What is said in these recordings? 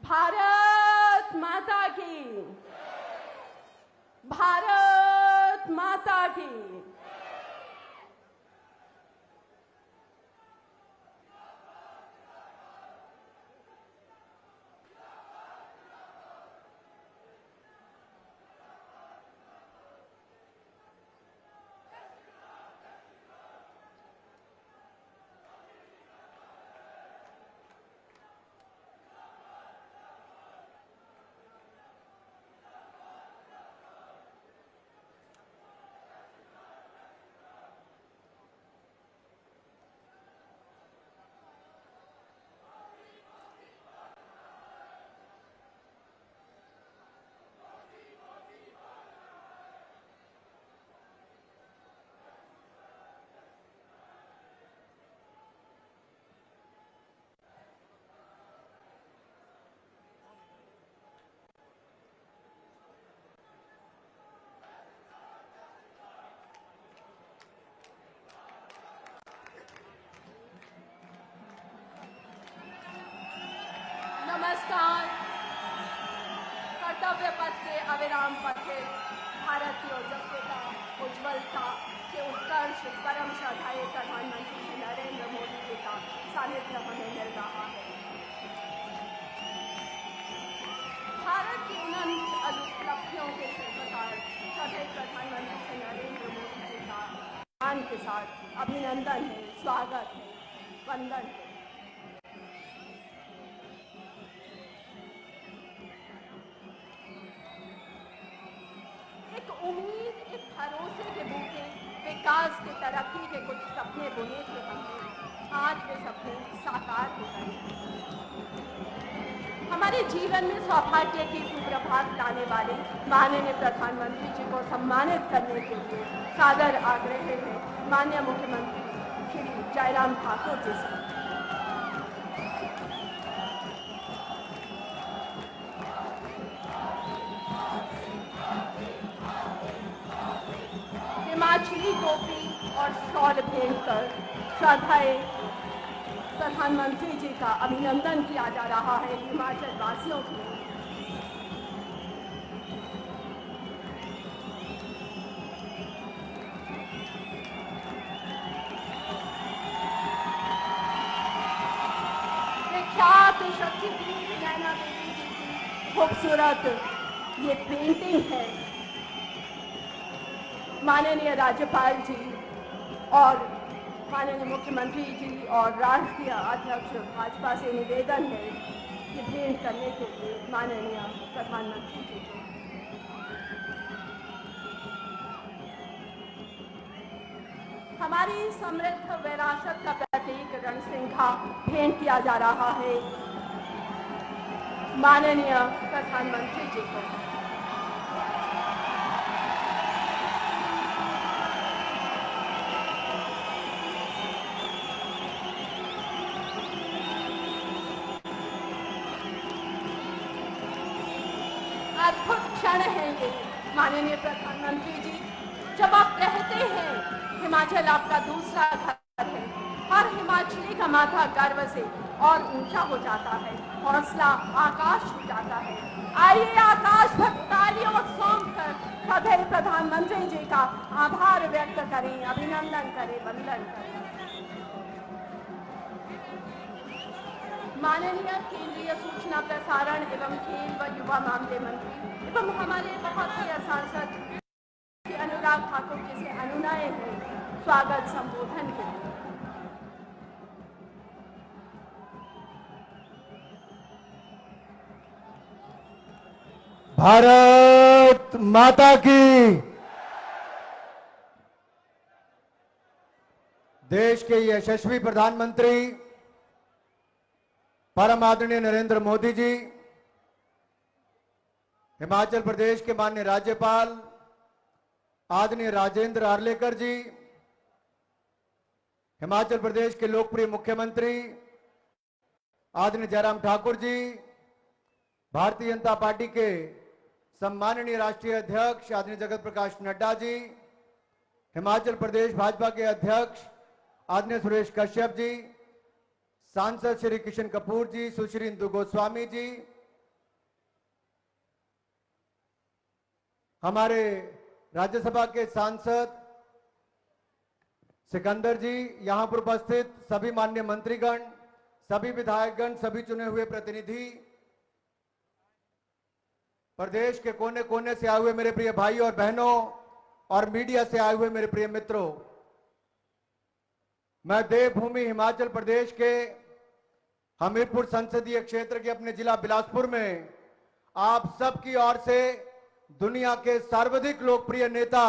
भारत माता की, भारत माता की। नमस्कार। कर्तव्य पथ के अविराम पथे भारत की ओजस्विता, उज्ज्वलता के उत्कर्ष परम श्रद्धाए प्रधानमंत्री श्री नरेंद्र मोदी जी का सानिध्य हमें मिल रहा है। भारत की अनंत उपलब्धियों के शिल्पकार सदैव प्रधानमंत्री श्री नरेंद्र मोदी जी का सम्मान के साथ अभिनंदन है, स्वागत है, वंदन है। उम्मीद, एक भरोसे के बूते, विकास के, तरक्की के कुछ सपने बुने थे हमने, आज वे सपने साकार हो गए। हमारे जीवन में सौभाग्य की सुप्रभात लाने वाले माननीय प्रधानमंत्री जी को सम्मानित करने के लिए सादर आग्रह है माननीय मुख्यमंत्री श्री जयराम ठाकुर जी से। हिमाचली टोपी और शॉल भेंट कर श्रद्धाए प्रधानमंत्री जी का अभिनंदन किया जा रहा है हिमाचल वासियों की। विख्यात शक्तिपीठ नैना देवी जी की खूबसूरत ये पेंटिंग है। माननीय राज्यपाल जी और माननीय मुख्यमंत्री जी और राष्ट्रीय अध्यक्ष भाजपा से निवेदन है कि भेंट करने के लिए माननीय प्रधानमंत्री जी को। हमारी समृद्ध विरासत का प्रतीक रणसिंघा भेंट किया जा रहा है माननीय प्रधानमंत्री जी को। अद्भुत क्षण है ये माननीय प्रधानमंत्री जी, जब आप कहते हैं हिमाचल आपका दूसरा घर है। हर हिमाचली का माथा गर्व से और ऊंचा हो जाता है, हौसला आकाश हो जाता है। आइए आकाश भर तालियों सौंप कर सदैव प्रधानमंत्री जी का आभार व्यक्त करें, अभिनंदन करें, वंदन करें। माननीय केंद्रीय सूचना प्रसारण एवं खेल व युवा मामले मंत्री एवं हमारे बहुत प्रिय सांसद अनुराग ठाकुर जी से अनुनय है स्वागत संबोधन के लिए। भारत माता की। देश के यशस्वी प्रधानमंत्री परम आदरणीय नरेंद्र मोदी जी, हिमाचल प्रदेश के माननीय राज्यपाल आदरणीय राजेंद्र आर्लेकर जी, हिमाचल प्रदेश के लोकप्रिय मुख्यमंत्री आदरणीय जयराम ठाकुर जी, भारतीय जनता पार्टी के सम्माननीय राष्ट्रीय अध्यक्ष आदरणीय जगत प्रकाश नड्डा जी, हिमाचल प्रदेश भाजपा के अध्यक्ष आदरणीय सुरेश कश्यप जी, सांसद श्री किशन कपूर जी, सुश्री इंदु गोस्वामी जी, हमारे राज्यसभा के सांसद सिकंदर जी, यहां पर उपस्थित सभी माननीय मंत्रीगण, सभी विधायकगण, सभी चुने हुए प्रतिनिधि, प्रदेश के कोने कोने से आए हुए मेरे प्रिय भाई और बहनों और मीडिया से आए हुए मेरे प्रिय मित्रों, मैं देवभूमि हिमाचल प्रदेश के हमीरपुर संसदीय क्षेत्र के अपने जिला बिलासपुर में आप सबकी ओर से दुनिया के सर्वाधिक लोकप्रिय नेता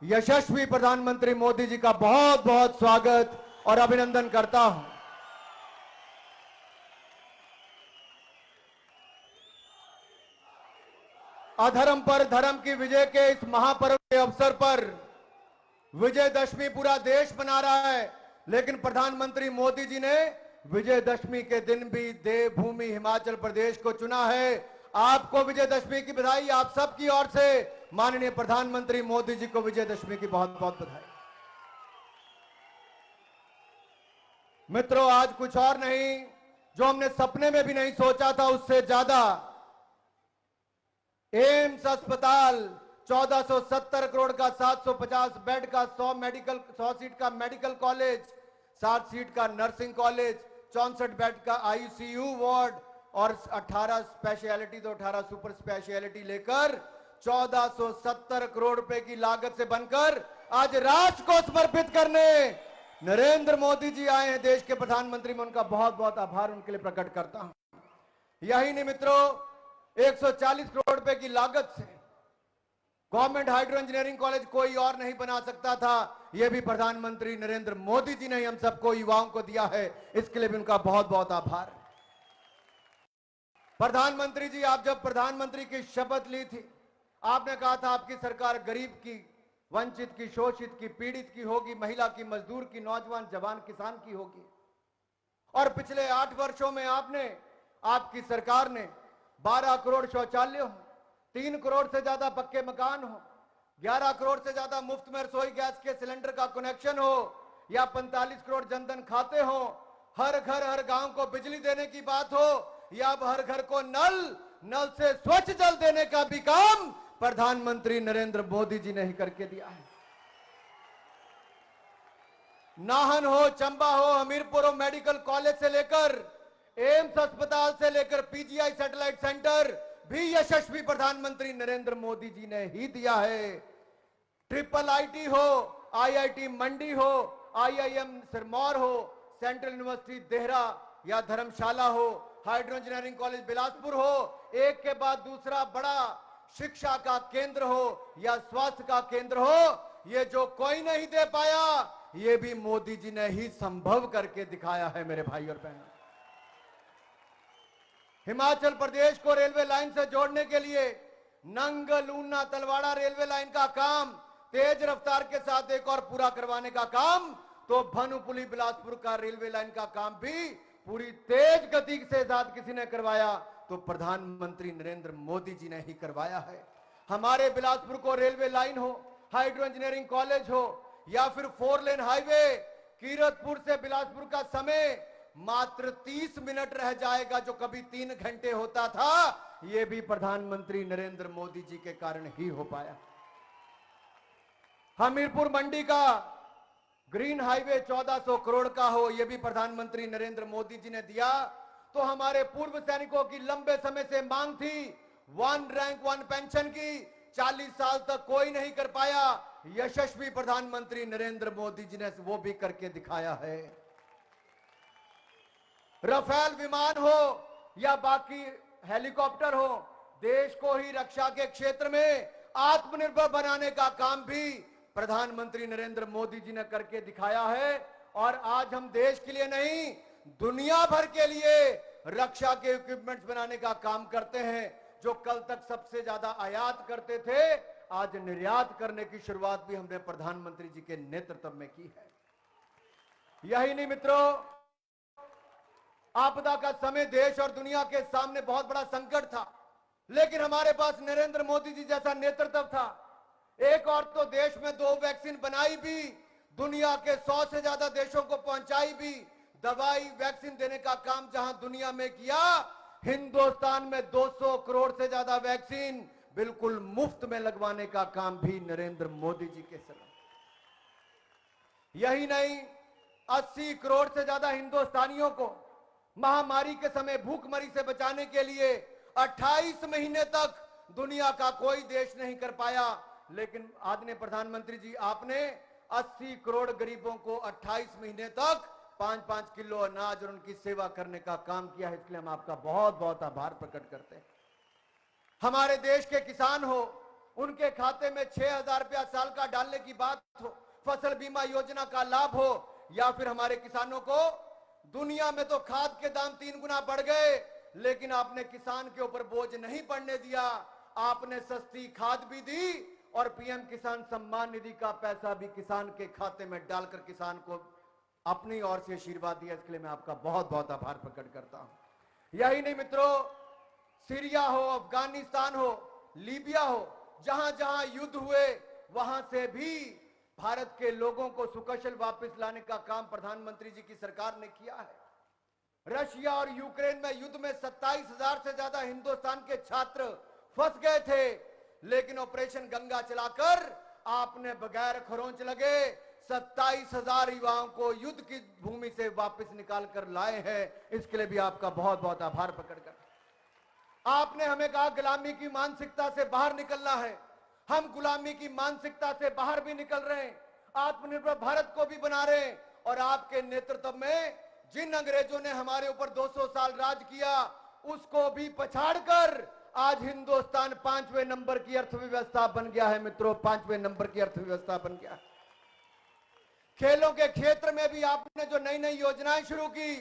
यशस्वी प्रधानमंत्री मोदी जी का बहुत बहुत स्वागत और अभिनंदन करता हूं। अधर्म पर धर्म की विजय के इस महापर्व के अवसर पर विजयदशमी पूरा देश मना रहा है, लेकिन प्रधानमंत्री मोदी जी ने विजयदशमी के दिन भी देवभूमि हिमाचल प्रदेश को चुना है। आपको विजयदशमी की बधाई, आप सबकी ओर से माननीय प्रधानमंत्री मोदी जी को विजयदशमी की बहुत बहुत बधाई। मित्रों, आज कुछ और नहीं, जो हमने सपने में भी नहीं सोचा था उससे ज्यादा एम्स अस्पताल 1470 करोड़ का 750 बेड का 100 सीट का मेडिकल कॉलेज, 60 सीट का नर्सिंग कॉलेज, 64 बेड का आईसीयू वार्ड और 18 स्पेशलिटी तो 18 सुपर स्पेशलिटी लेकर 1470 करोड़ रुपए की लागत से बनकर आज राष्ट्र को समर्पित करने नरेंद्र मोदी जी आए हैं देश के प्रधानमंत्री। मैं उनका बहुत बहुत आभार उनके लिए प्रकट करता हूं। यही नहीं मित्रों, 140 करोड़ रुपए की लागत से गवर्नमेंट हाइड्रो इंजीनियरिंग कॉलेज कोई और नहीं बना सकता था, यह भी प्रधानमंत्री नरेंद्र मोदी जी ने हम सबको युवाओं को दिया है, इसके लिए भी उनका बहुत बहुत आभार। प्रधानमंत्री जी, आप जब प्रधानमंत्री की शपथ ली थी, आपने कहा था आपकी सरकार गरीब की, वंचित की, शोषित की, पीड़ित की होगी, महिला की, मजदूर की, नौजवान, जवान, किसान की होगी। और पिछले 8 वर्षों में आपकी सरकार ने 12 करोड़ शौचालय हो, 3 करोड़ से ज्यादा पक्के मकान हो, 11 करोड़ से ज्यादा मुफ्त में रसोई गैस के सिलेंडर का कनेक्शन हो, या 45 करोड़ जनधन खाते हो, हर घर हर गांव को बिजली देने की बात हो, या अब हर घर को नल से स्वच्छ जल देने का भी काम प्रधानमंत्री नरेंद्र मोदी जी ने ही करके दिया है। नाहन हो, चंबा हो, हमीरपुर हो, मेडिकल कॉलेज से लेकर एम्स अस्पताल से लेकर पीजीआई सैटेलाइट सेंटर भी यशस्वी प्रधानमंत्री नरेंद्र मोदी जी ने ही दिया है। ट्रिपल आईटी हो, आईआईटी मंडी हो, आईआईएम सिरमौर हो, सेंट्रल यूनिवर्सिटी देहरा या धर्मशाला हो, हाइड्रो इंजीनियरिंग कॉलेज बिलासपुर हो, एक के बाद दूसरा बड़ा शिक्षा का केंद्र हो या स्वास्थ्य का केंद्र हो, ये जो कोई नहीं दे पाया, ये भी मोदी जी ने ही संभव करके दिखाया है। मेरे भाई और बहन, हिमाचल प्रदेश को रेलवे लाइन से जोड़ने के लिए नंगल ऊना तलवाड़ा रेलवे लाइन का काम तेज रफ्तार के साथ एक और पूरा करवाने का काम, तो भानुपुली बिलासपुर का रेलवे लाइन का काम भी पूरी तेज गति के साथ किसी ने करवाया तो प्रधानमंत्री नरेंद्र मोदी जी ने ही करवाया है। हमारे बिलासपुर को रेलवे लाइन हो, हाइड्रो इंजीनियरिंग कॉलेज हो या फिर 4 लेन हाईवे, कीरतपुर से बिलासपुर का समय मात्र 30 मिनट रह जाएगा, जो कभी 3 घंटे होता था, यह भी प्रधानमंत्री नरेंद्र मोदी जी के कारण ही हो पाया। हमीरपुर मंडी का ग्रीन हाईवे 1400 करोड़ का हो, यह भी प्रधानमंत्री नरेंद्र मोदी जी ने दिया। तो हमारे पूर्व सैनिकों की लंबे समय से मांग थी 1 रैंक 1 पेंशन की, 40 साल तक कोई नहीं कर पाया, यशस्वी प्रधानमंत्री नरेंद्र मोदी जी ने वो भी करके दिखाया है। राफेल विमान हो या बाकी हेलीकॉप्टर हो, देश को ही रक्षा के क्षेत्र में आत्मनिर्भर बनाने का काम भी प्रधानमंत्री नरेंद्र मोदी जी ने करके दिखाया है। और आज हम देश के लिए नहीं, दुनिया भर के लिए रक्षा के इक्विपमेंट्स बनाने का काम करते हैं। जो कल तक सबसे ज्यादा आयात करते थे, आज निर्यात करने की शुरुआत भी हमने प्रधानमंत्री जी के नेतृत्व में की है। यही नहीं मित्रों, आपदा का समय देश और दुनिया के सामने बहुत बड़ा संकट था, लेकिन हमारे पास नरेंद्र मोदी जी जैसा नेतृत्व था। एक और तो देश में 2 वैक्सीन बनाई भी, दुनिया के 100 से ज्यादा देशों को पहुंचाई भी, दवाई वैक्सीन देने का काम जहां दुनिया में किया, हिंदुस्तान में 200 करोड़ से ज्यादा वैक्सीन बिल्कुल मुफ्त में लगवाने का काम भी नरेंद्र मोदी जी के समय। यही नहीं, 80 करोड़ से ज्यादा हिंदुस्तानियों को महामारी के समय भूखमरी से बचाने के लिए 28 महीने तक दुनिया का कोई देश नहीं कर पाया, लेकिन आदरणीय प्रधानमंत्री जी आपने 80 करोड़ गरीबों को 28 महीने तक 5-5 किलो अनाज और उनकी सेवा करने का काम किया है। इसलिए हम आपका बहुत बहुत आभार प्रकट करते हैं। हमारे देश के किसान हो, उनके खाते में 6,000 रुपया साल का डालने की बात हो, फसल बीमा योजना का लाभ हो, या फिर हमारे किसानों को, दुनिया में तो खाद के दाम 3 गुना बढ़ गए, लेकिन आपने किसान के ऊपर बोझ नहीं पड़ने दिया। आपने सस्ती खाद भी दी और पीएम किसान सम्मान निधि का पैसा भी किसान के खाते में डालकर किसान को अपनी ओर से आशीर्वाद दिया। इसके लिए मैं आपका बहुत बहुत आभार प्रकट करता हूं। यही नहीं मित्रों, सीरिया हो, अफगानिस्तान हो, लीबिया हो, जहां जहां युद्ध हुए वहां से भी भारत के लोगों को सुकशल वापस लाने का काम प्रधानमंत्री जी की सरकार ने किया है। रशिया और यूक्रेन में युद्ध में 27,000 से ज्यादा हिंदुस्तान के छात्र फंस गए थे, लेकिन ऑपरेशन गंगा चलाकर आपने बगैर खरोंच लगे 27,000 युवाओं को युद्ध की भूमि से वापस निकाल कर लाए हैं। इसके लिए भी आपका बहुत बहुत आभार प्रकट कर। आपने हमें कहा गुलामी की मानसिकता से बाहर निकलना है, हम गुलामी की मानसिकता से बाहर भी निकल रहे हैं, आत्मनिर्भर भारत को भी बना रहे हैं। और आपके नेतृत्व में जिन अंग्रेजों ने हमारे ऊपर 200 साल राज किया, उसको भी पछाड़कर आज हिंदुस्तान 5वें नंबर की अर्थव्यवस्था बन गया है। मित्रों, 5वें नंबर की अर्थव्यवस्था बन गया। खेलों के क्षेत्र में भी आपने जो नई नई योजनाएं शुरू की,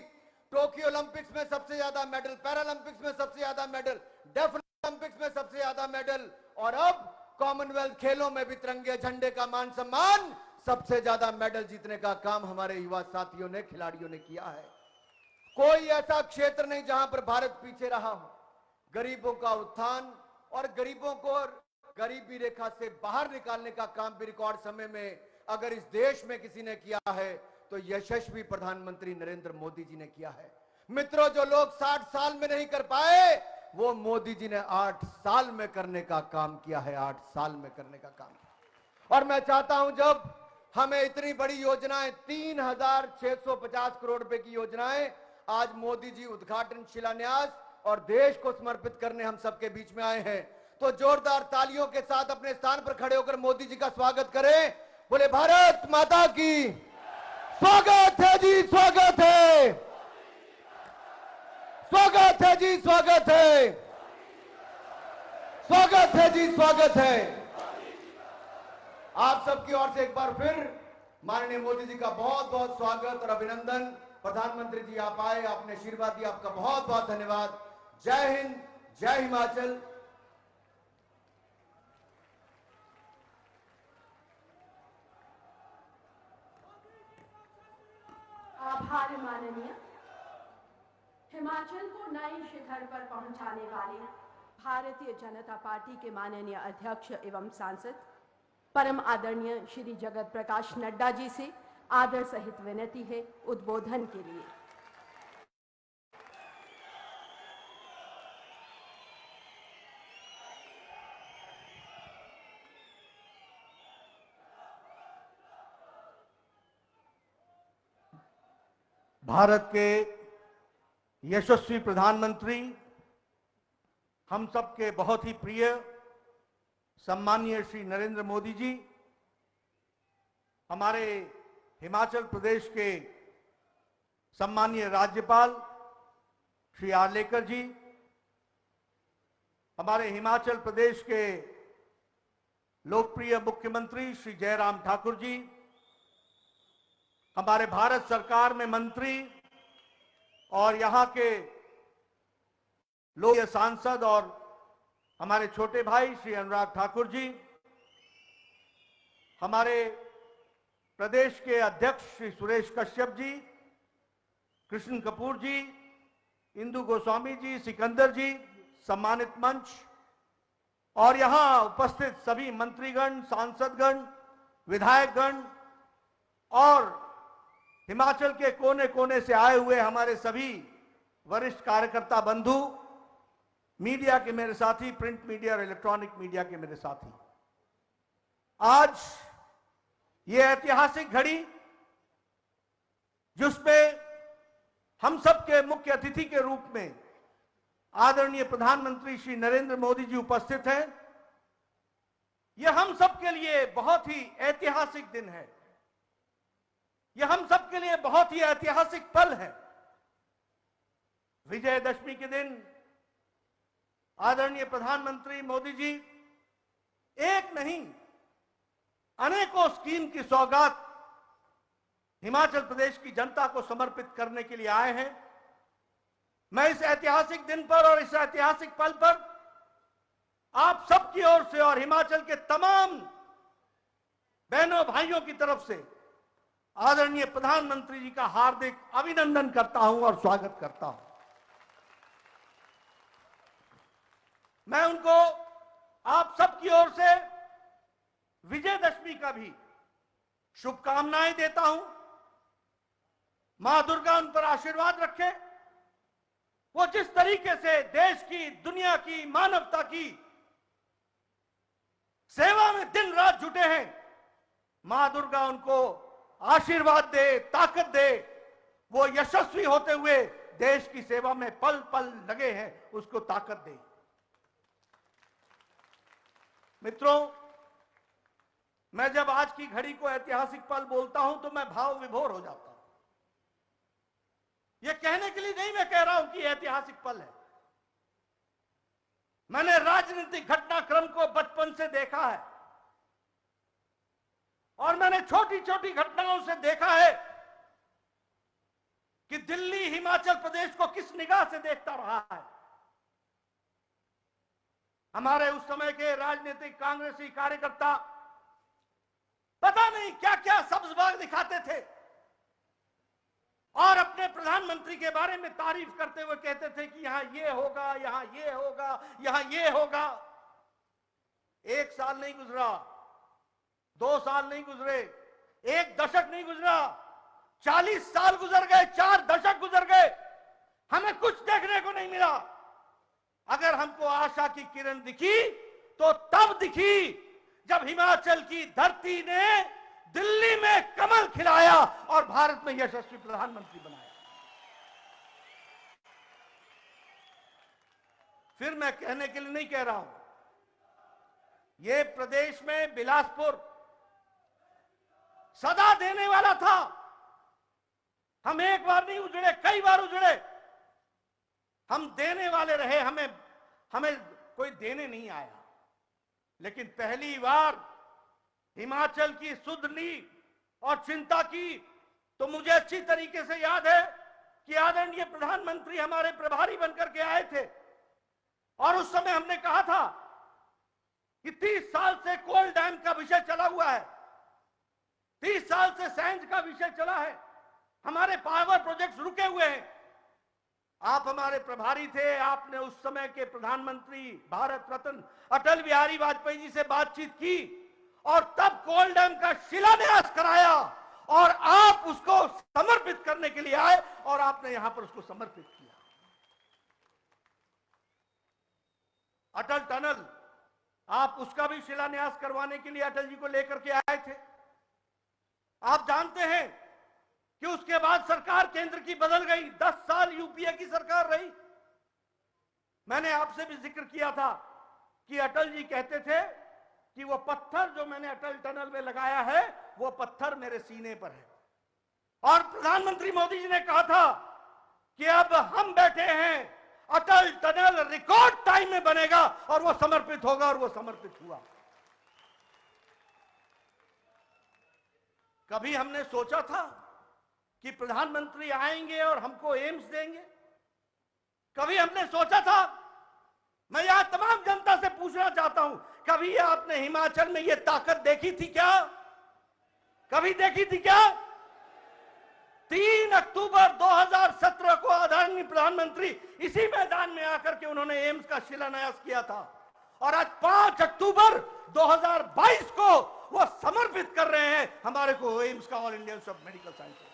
टोक्यो ओलंपिक्स में सबसे ज्यादा मेडल, पैरालंपिक्स में सबसे ज्यादा मेडल, डेफ ओलंपिक्स में सबसे ज्यादा मेडल, और अब कॉमनवेल्थ खेलों में भी तिरंगे झंडे का मान सम्मान, सबसे ज्यादा मेडल जीतने का काम हमारे युवा साथियों ने, खिलाड़ियों ने किया है। कोई ऐसा क्षेत्र नहीं जहां पर भारत पीछे रहा हो। गरीबों का उत्थान और गरीबों को गरीबी रेखा से बाहर निकालने का काम भी रिकॉर्ड समय में अगर इस देश में किसी ने किया है तो यशस्वी प्रधानमंत्री नरेंद्र मोदी जी ने किया है। मित्रों, जो लोग 60 साल में नहीं कर पाए, वो मोदी जी ने 8 साल में करने का काम किया है। 8 साल में करने का काम किया। और मैं चाहता हूं, जब हमें इतनी बड़ी योजनाएं, 3,650 करोड़ रुपए की योजनाएं आज मोदी जी उद्घाटन, शिलान्यास और देश को समर्पित करने हम सबके बीच में आए हैं, तो जोरदार तालियों के साथ अपने स्थान पर खड़े होकर मोदी जी का स्वागत करें। बोले भारत माता की। स्वागत है जी, स्वागत है, स्वागत है जी, स्वागत है, स्वागत है जी, स्वागत है। आप सबकी ओर से एक बार फिर माननीय मोदी जी का बहुत बहुत स्वागत और अभिनंदन। प्रधानमंत्री जी आप आए, आपने आशीर्वाद दिया, आपका बहुत बहुत धन्यवाद। जय हिंद, जय हिमाचल। आभार माननीय। हिमाचल को नए शिखर पर पहुंचाने वाले भारतीय जनता पार्टी के माननीय अध्यक्ष एवं सांसद परम आदरणीय श्री जगत प्रकाश नड्डा जी से आदर सहित विनती है उद्बोधन के लिए। भारत के यशस्वी प्रधानमंत्री, हम सबके बहुत ही प्रिय सम्मानीय श्री नरेंद्र मोदी जी, हमारे हिमाचल प्रदेश के सम्मानीय राज्यपाल श्री आर्लेकर जी, हमारे हिमाचल प्रदेश के लोकप्रिय मुख्यमंत्री श्री जयराम ठाकुर जी, हमारे भारत सरकार में मंत्री और यहाँ के लोकप्रिय सांसद और हमारे छोटे भाई श्री अनुराग ठाकुर जी, हमारे प्रदेश के अध्यक्ष श्री सुरेश कश्यप जी, कृष्ण कपूर जी, इंदु गोस्वामी जी, सिकंदर जी, सम्मानित मंच और यहाँ उपस्थित सभी मंत्रीगण, सांसदगण, विधायकगण और हिमाचल के कोने कोने से आए हुए हमारे सभी वरिष्ठ कार्यकर्ता बंधु, मीडिया के मेरे साथी, प्रिंट मीडिया और इलेक्ट्रॉनिक मीडिया के मेरे साथी, आज ये ऐतिहासिक घड़ी जिसमें हम सबके मुख्य अतिथि के रूप में आदरणीय प्रधानमंत्री श्री नरेंद्र मोदी जी उपस्थित हैं, यह हम सबके लिए बहुत ही ऐतिहासिक दिन है। यह हम सबके लिए बहुत ही ऐतिहासिक पल है। विजयदशमी के दिन आदरणीय प्रधानमंत्री मोदी जी एक नहीं अनेकों स्कीम की सौगात हिमाचल प्रदेश की जनता को समर्पित करने के लिए आए हैं। मैं इस ऐतिहासिक दिन पर और इस ऐतिहासिक पल पर आप सबकी ओर से और हिमाचल के तमाम बहनों भाइयों की तरफ से आदरणीय प्रधानमंत्री जी का हार्दिक अभिनंदन करता हूं और स्वागत करता हूं। मैं उनको आप सबकी ओर से विजयदशमी का भी शुभकामनाएं देता हूं। मां दुर्गा उन पर आशीर्वाद रखे। वो जिस तरीके से देश की, दुनिया की, मानवता की सेवा में दिन रात जुटे हैं, मां दुर्गा उनको आशीर्वाद दे, ताकत दे। वो यशस्वी होते हुए देश की सेवा में पल पल लगे हैं, उसको ताकत दे। मित्रों, मैं जब आज की घड़ी को ऐतिहासिक पल बोलता हूं तो मैं भाव विभोर हो जाता हूं। यह कहने के लिए नहीं मैं कह रहा हूं कि ऐतिहासिक पल है। मैंने राजनीतिक घटनाक्रम को बचपन से देखा है और मैंने छोटी छोटी घटनाओं से देखा है कि दिल्ली हिमाचल प्रदेश को किस निगाह से देखता रहा है। हमारे उस समय के राजनीतिक कांग्रेसी कार्यकर्ता पता नहीं क्या क्या सब्ज बाग दिखाते थे और अपने प्रधानमंत्री के बारे में तारीफ करते हुए कहते थे कि यहां ये होगा, यहां ये होगा, यहां ये होगा। एक साल नहीं गुजरा, 2 साल नहीं गुजरे, 1 दशक नहीं गुजरा, 40 साल गुजर गए, 4 दशक गुजर गए, हमें कुछ देखने को नहीं मिला। अगर हमको आशा की किरण दिखी तो तब दिखी जब हिमाचल की धरती ने दिल्ली में कमल खिलाया और भारत में यशस्वी प्रधानमंत्री बनाया। फिर मैं कहने के लिए नहीं कह रहा हूं, यह प्रदेश में बिलासपुर सदा देने वाला था। हम एक बार नहीं उजड़े, कई बार उजड़े। हम देने वाले रहे, हमें कोई देने नहीं आया। लेकिन पहली बार हिमाचल की सुध ली और चिंता की तो मुझे अच्छी तरीके से याद है कि आदरणीय प्रधानमंत्री हमारे प्रभारी बनकर के आए थे और उस समय हमने कहा था कि 30 साल से कोल डैम का विषय चला हुआ है, 30 साल से सैंज का विषय चला है, हमारे पावर प्रोजेक्ट्स रुके हुए हैं। आप हमारे प्रभारी थे, आपने उस समय के प्रधानमंत्री भारत रत्न अटल बिहारी वाजपेयी जी से बातचीत की और तब कोल डैम का शिलान्यास कराया और आप उसको समर्पित करने के लिए आए और आपने यहां पर उसको समर्पित किया। अटल टनल, आप उसका भी शिलान्यास करवाने के लिए अटल जी को लेकर के आए थे। आप जानते हैं कि उसके बाद सरकार केंद्र की बदल गई, 10 साल यूपीए की सरकार रही। मैंने आपसे भी जिक्र किया था कि अटल जी कहते थे कि वो पत्थर जो मैंने अटल टनल में लगाया है वो पत्थर मेरे सीने पर है। और प्रधानमंत्री मोदी जी ने कहा था कि अब हम बैठे हैं, अटल टनल रिकॉर्ड टाइम में बनेगा और वो समर्पित होगा, और वो समर्पित हुआ। कभी हमने सोचा था कि प्रधानमंत्री आएंगे और हमको एम्स देंगे? कभी हमने सोचा था? मैं यहां तमाम जनता से पूछना चाहता हूं, कभी आपने हिमाचल में यह ताकत देखी थी क्या? कभी देखी थी क्या? 3 अक्टूबर 2017 को आदरणीय प्रधानमंत्री इसी मैदान में आकर के उन्होंने एम्स का शिलान्यास किया था और आज 5 अक्टूबर 2022 को वो समर्पित कर रहे हैं हमारे को एम्स का, all India institute of medical sciences.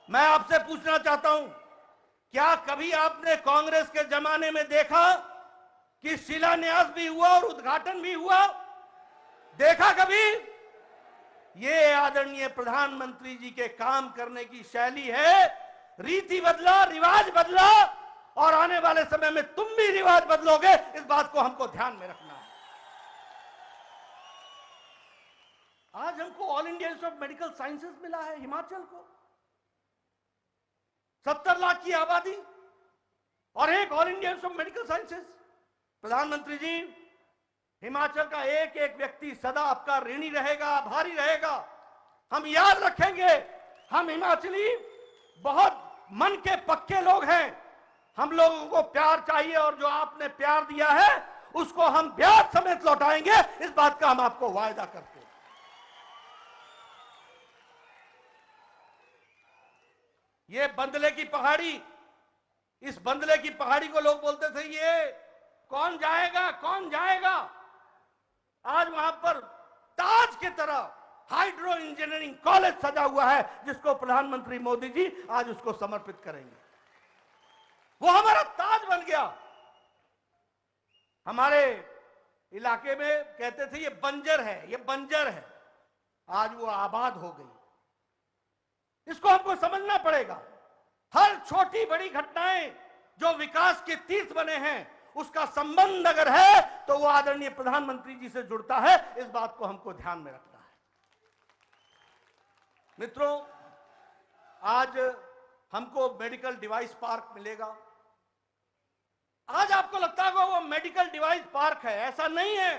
मैं आपसे पूछना चाहता हूं, क्या कभी आपने कांग्रेस के जमाने में देखा कि शिलान्यास भी हुआ और उद्घाटन भी हुआ? देखा कभी? ये आदरणीय प्रधानमंत्री जी के काम करने की शैली है। रीति बदला, रिवाज बदला, और आने वाले समय में तुम भी रिवाज बदलोगे, इस बात को हमको ध्यान में रखना है। आज हमको all India institute of medical sciences मिला है हिमाचल को। 70 लाख की आबादी और एक all India institute of medical sciences. प्रधानमंत्री जी, हिमाचल का एक एक व्यक्ति सदा आपका ऋणी रहेगा, आभारी रहेगा। हम याद रखेंगे, हम हिमाचली बहुत मन के पक्के लोग हैं। हम लोगों को प्यार चाहिए और जो आपने प्यार दिया है उसको हम ब्याज समेत लौटाएंगे, इस बात का हम आपको वायदा करते हैं। ये बंदले की पहाड़ी, इस बंदले की पहाड़ी को लोग बोलते थे ये कौन जाएगा, कौन जाएगा। आज वहां पर ताज की तरह हाइड्रो इंजीनियरिंग कॉलेज सजा हुआ है, जिसको प्रधानमंत्री मोदी जी आज उसको समर्पित करेंगे। वो हमारा ताज बन गया। हमारे इलाके में कहते थे ये बंजर है, ये बंजर है। आज वो आबाद हो गई। इसको हमको समझना पड़ेगा। हर छोटी बड़ी घटनाएं जो विकास के तीर्थ बने हैं, उसका संबंध अगर है तो वो आदरणीय प्रधानमंत्री जी से जुड़ता है। इस बात को हमको ध्यान में रखना है। मित्रों, आज हमको मेडिकल डिवाइस पार्क मिलेगा। आज आपको लगता होगा वो मेडिकल डिवाइस पार्क है, ऐसा नहीं है।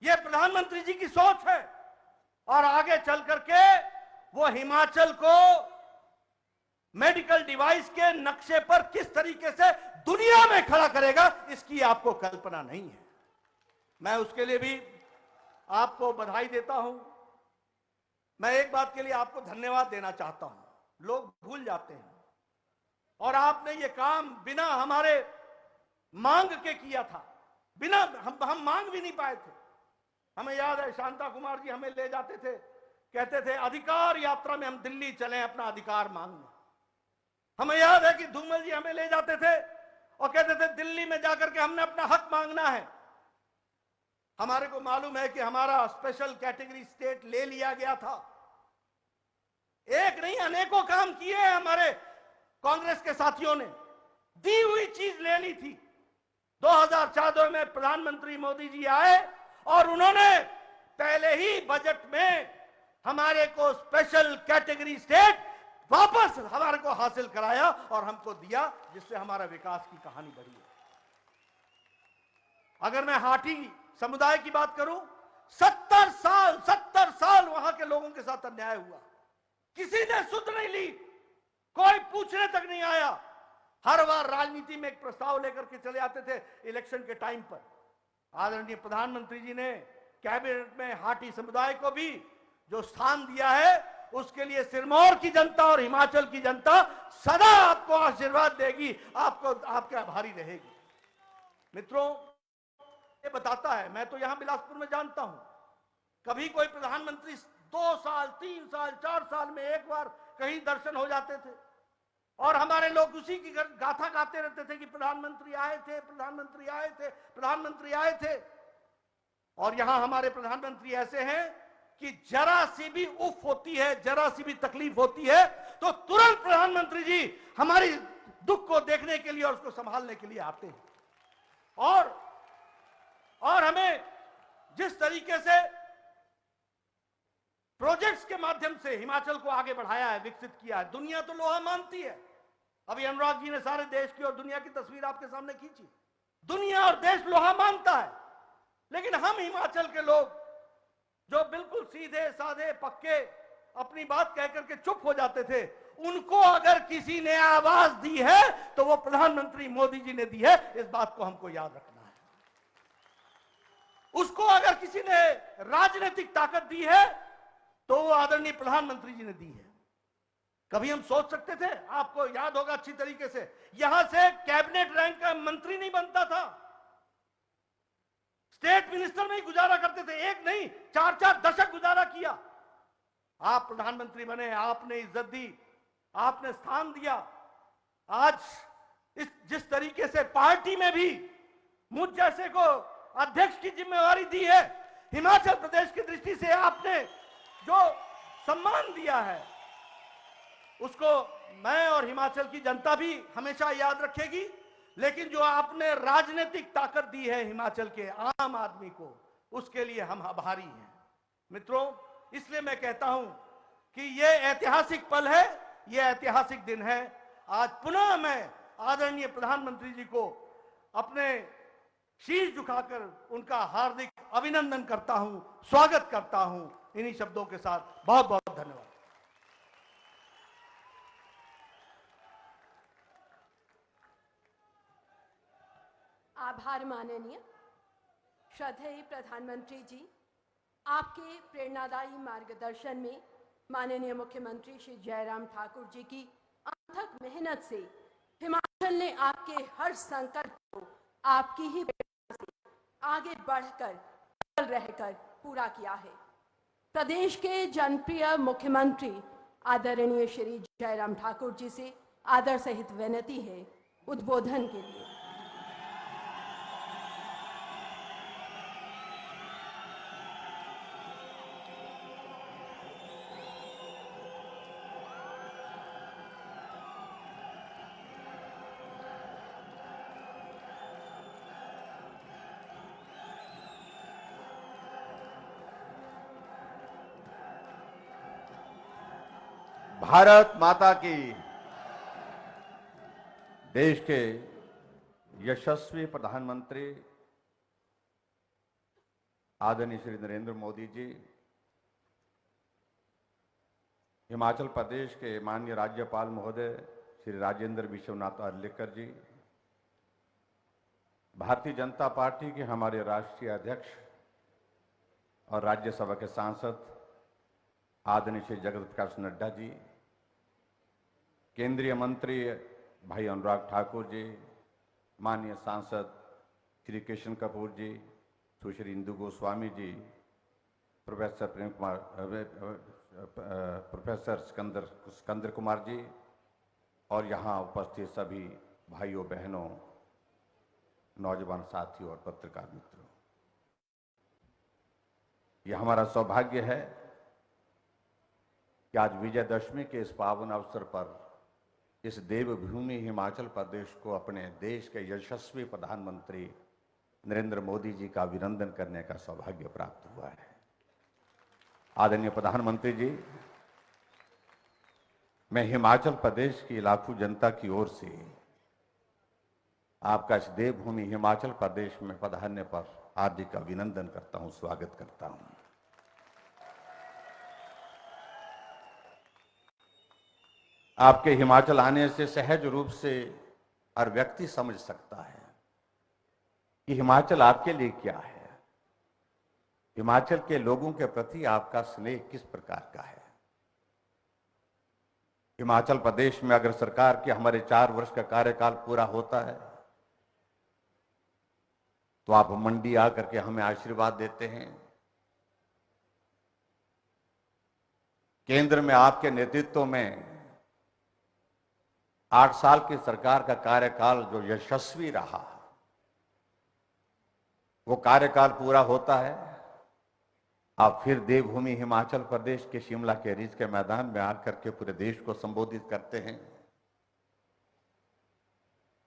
यह प्रधानमंत्री जी की सोच है और आगे चल करके वो हिमाचल को मेडिकल डिवाइस के नक्शे पर किस तरीके से दुनिया में खड़ा करेगा, इसकी आपको कल्पना नहीं है। मैं उसके लिए भी आपको बधाई देता हूं। मैं एक बात के लिए आपको धन्यवाद देना चाहता हूं। लोग भूल जाते हैं, और आपने ये काम बिना हमारे मांग के किया था। बिना हम मांग भी नहीं पाए थे। हमें याद है, शांता कुमार जी हमें ले जाते थे, कहते थे अधिकार यात्रा में हम दिल्ली चलें अपना अधिकार मांगने। हमें याद है कि धूमल जी हमें ले जाते थे और कहते थे दिल्ली में जाकर के हमने अपना हक मांगना है। हमारे को मालूम है कि हमारा स्पेशल कैटेगरी स्टेट ले लिया गया था। एक नहीं, अनेकों काम किए हैं हमारे कांग्रेस के साथियों ने। दी हुई चीज ले ली थी। 2014 में प्रधानमंत्री मोदी जी आए और उन्होंने पहले ही बजट में हमारे को स्पेशल कैटेगरी स्टेट वापस हमारे को हासिल कराया और हमको दिया, जिससे हमारा विकास की कहानी बढ़ी है। अगर मैं हाटी समुदाय की बात करूं, 70 साल वहां के लोगों के साथ अन्याय हुआ। किसी ने सुध नहीं ली, कोई पूछने तक नहीं आया। हर बार राजनीति में एक प्रस्ताव लेकर के चले आते थे इलेक्शन के टाइम पर। आदरणीय प्रधानमंत्री जी ने कैबिनेट में हाटी समुदाय को भी जो स्थान दिया है, उसके लिए सिरमौर की जनता और हिमाचल की जनता सदा आपको आशीर्वाद देगी, आपको आपके आभारी रहेगी। मित्रों, ये बताता है, मैं तो यहां बिलासपुर में जानता हूं, कभी कोई प्रधानमंत्री 2 साल 3 साल 4 साल में एक बार कहीं दर्शन हो जाते थे और हमारे लोग उसी की गाथा गाते रहते थे कि प्रधानमंत्री आए थे, प्रधानमंत्री आए थे, प्रधानमंत्री आए थे। और यहां हमारे प्रधानमंत्री ऐसे हैं कि जरा सी भी उफ होती है, जरा सी भी तकलीफ होती है तो तुरंत प्रधानमंत्री जी हमारी दुख को देखने के लिए और उसको संभालने के लिए आते हैं। और हमें जिस तरीके से प्रोजेक्ट्स के माध्यम से हिमाचल को आगे बढ़ाया है, विकसित किया है, दुनिया तो लोहा मानती है। अभी अनुराग जी ने सारे देश की और दुनिया की तस्वीर आपके सामने खींची। दुनिया और देश लोहा मानता है, लेकिन हम हिमाचल के लोग जो बिल्कुल सीधे साधे पक्के अपनी बात कहकर के चुप हो जाते थे, उनको अगर किसी ने आवाज दी है तो वो प्रधानमंत्री मोदी जी ने दी है। इस बात को हमको याद रखना है। उसको अगर किसी ने राजनीतिक ताकत दी है तो वो आदरणीय प्रधानमंत्री जी ने दी है। कभी हम सोच सकते थे? आपको याद होगा अच्छी तरीके से, यहां से कैबिनेट रैंक का मंत्री नहीं बनता था, स्टेट मिनिस्टर में ही गुजारा करते थे। एक नहीं, 4-4 दशक गुजारा किया। आप प्रधानमंत्री बने, आपने इज्जत दी, आपने स्थान दिया। आज जिस तरीके से पार्टी में भी मुझ जैसे को अध्यक्ष की जिम्मेवारी दी है, हिमाचल प्रदेश की दृष्टि से आपने जो सम्मान दिया है, उसको मैं और हिमाचल की जनता भी हमेशा याद रखेगी। लेकिन जो आपने राजनीतिक ताकत दी है हिमाचल के आम आदमी को, उसके लिए हम आभारी हैं। मित्रों, इसलिए मैं कहता हूं कि यह ऐतिहासिक पल है, यह ऐतिहासिक दिन है। आज पुनः मैं आदरणीय प्रधानमंत्री जी को अपने शीश झुकाकर उनका हार्दिक अभिनंदन करता हूं, स्वागत करता हूं। इन्हीं शब्दों के साथ बहुत बहुत धन्यवाद। आभार माननीय श्रद्धेय प्रधानमंत्री जी। आपके प्रेरणादायी मार्गदर्शन में माननीय मुख्यमंत्री श्री जयराम ठाकुर जी की अथक मेहनत से हिमाचल ने आपके हर संकट को आपकी ही प्रेरणा से आगे बढ़कर अव्वल रहकर पूरा किया है। प्रदेश के जनप्रिय मुख्यमंत्री आदरणीय श्री जयराम ठाकुर जी से आदर सहित विनती है उद्बोधन के लिए। भारत माता की। देश के यशस्वी प्रधानमंत्री आदरणीय श्री नरेंद्र मोदी जी, हिमाचल प्रदेश के माननीय राज्यपाल महोदय श्री राजेंद्र विश्वनाथ अर्लेकर जी, भारतीय जनता पार्टी के हमारे राष्ट्रीय अध्यक्ष और राज्यसभा के सांसद आदरणीय श्री जगत प्रकाश नड्डा जी, केंद्रीय मंत्री भाई अनुराग ठाकुर जी, माननीय सांसद श्री कृष्ण कपूर जी, सुश्री इंदु गोस्वामी जी, प्रोफेसर प्रेम कुमार, प्रोफेसर सिकंदर कुमार जी और यहाँ उपस्थित सभी भाइयों बहनों, नौजवान साथियों और पत्रकार मित्रों, यह हमारा सौभाग्य है कि आज विजयदशमी के इस पावन अवसर पर इस देवभूमि हिमाचल प्रदेश को अपने देश के यशस्वी प्रधानमंत्री नरेंद्र मोदी जी का अभिनंदन करने का सौभाग्य प्राप्त हुआ है। आदरणीय प्रधानमंत्री जी, मैं हिमाचल प्रदेश की लाखों जनता की ओर से आपका इस देवभूमि हिमाचल प्रदेश में पधारने पर हार्दिक अभिनंदन करता हूं, स्वागत करता हूं। आपके हिमाचल आने से सहज रूप से हर व्यक्ति समझ सकता है कि हिमाचल आपके लिए क्या है, हिमाचल के लोगों के प्रति आपका स्नेह किस प्रकार का है। हिमाचल प्रदेश में अगर सरकार के हमारे 4 वर्ष का कार्यकाल पूरा होता है तो आप मंडी आकर के हमें आशीर्वाद देते हैं। केंद्र में आपके नेतृत्व में 8 साल की सरकार का कार्यकाल जो यशस्वी रहा, वो कार्यकाल पूरा होता है, आप फिर देवभूमि हिमाचल प्रदेश के शिमला के रिज के मैदान में आकर के पूरे देश को संबोधित करते हैं।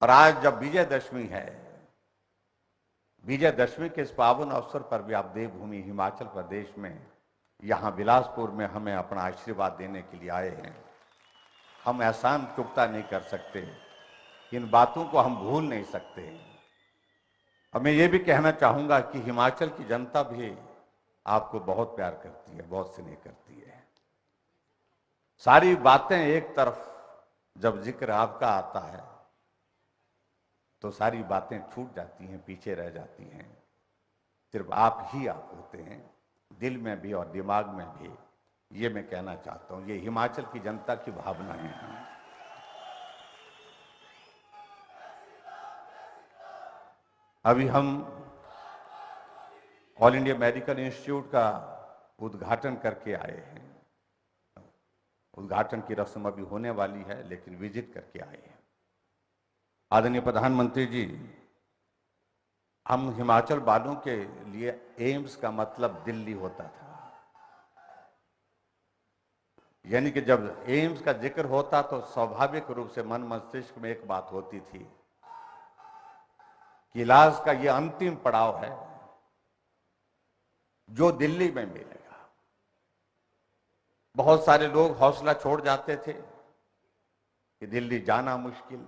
और आज जब विजयदशमी है, विजयदशमी के इस पावन अवसर पर भी आप देवभूमि हिमाचल प्रदेश में यहां बिलासपुर में हमें अपना आशीर्वाद देने के लिए आए हैं। हम एहसान चुकता नहीं कर सकते, इन बातों को हम भूल नहीं सकते। और मैं ये भी कहना चाहूंगा कि हिमाचल की जनता भी आपको बहुत प्यार करती है, बहुत स्नेह करती है। सारी बातें एक तरफ जब जिक्र आपका आता है तो सारी बातें छूट जाती हैं, पीछे रह जाती हैं। सिर्फ आप ही आप होते हैं, दिल में भी और दिमाग में भी। ये मैं कहना चाहता हूं, ये हिमाचल की जनता की भावनाएं हैं। अभी हम ऑल इंडिया मेडिकल इंस्टीट्यूट का उद्घाटन करके आए हैं। उद्घाटन की रस्म अभी होने वाली है, लेकिन विजिट करके आए हैं। आदरणीय प्रधानमंत्री जी, हम हिमाचल वालों के लिए एम्स का मतलब दिल्ली होता था। यानी कि जब एम्स का जिक्र होता तो स्वाभाविक रूप से मन मस्तिष्क में एक बात होती थी कि इलाज का यह अंतिम पड़ाव है जो दिल्ली में मिलेगा। बहुत सारे लोग हौसला छोड़ जाते थे कि दिल्ली जाना मुश्किल,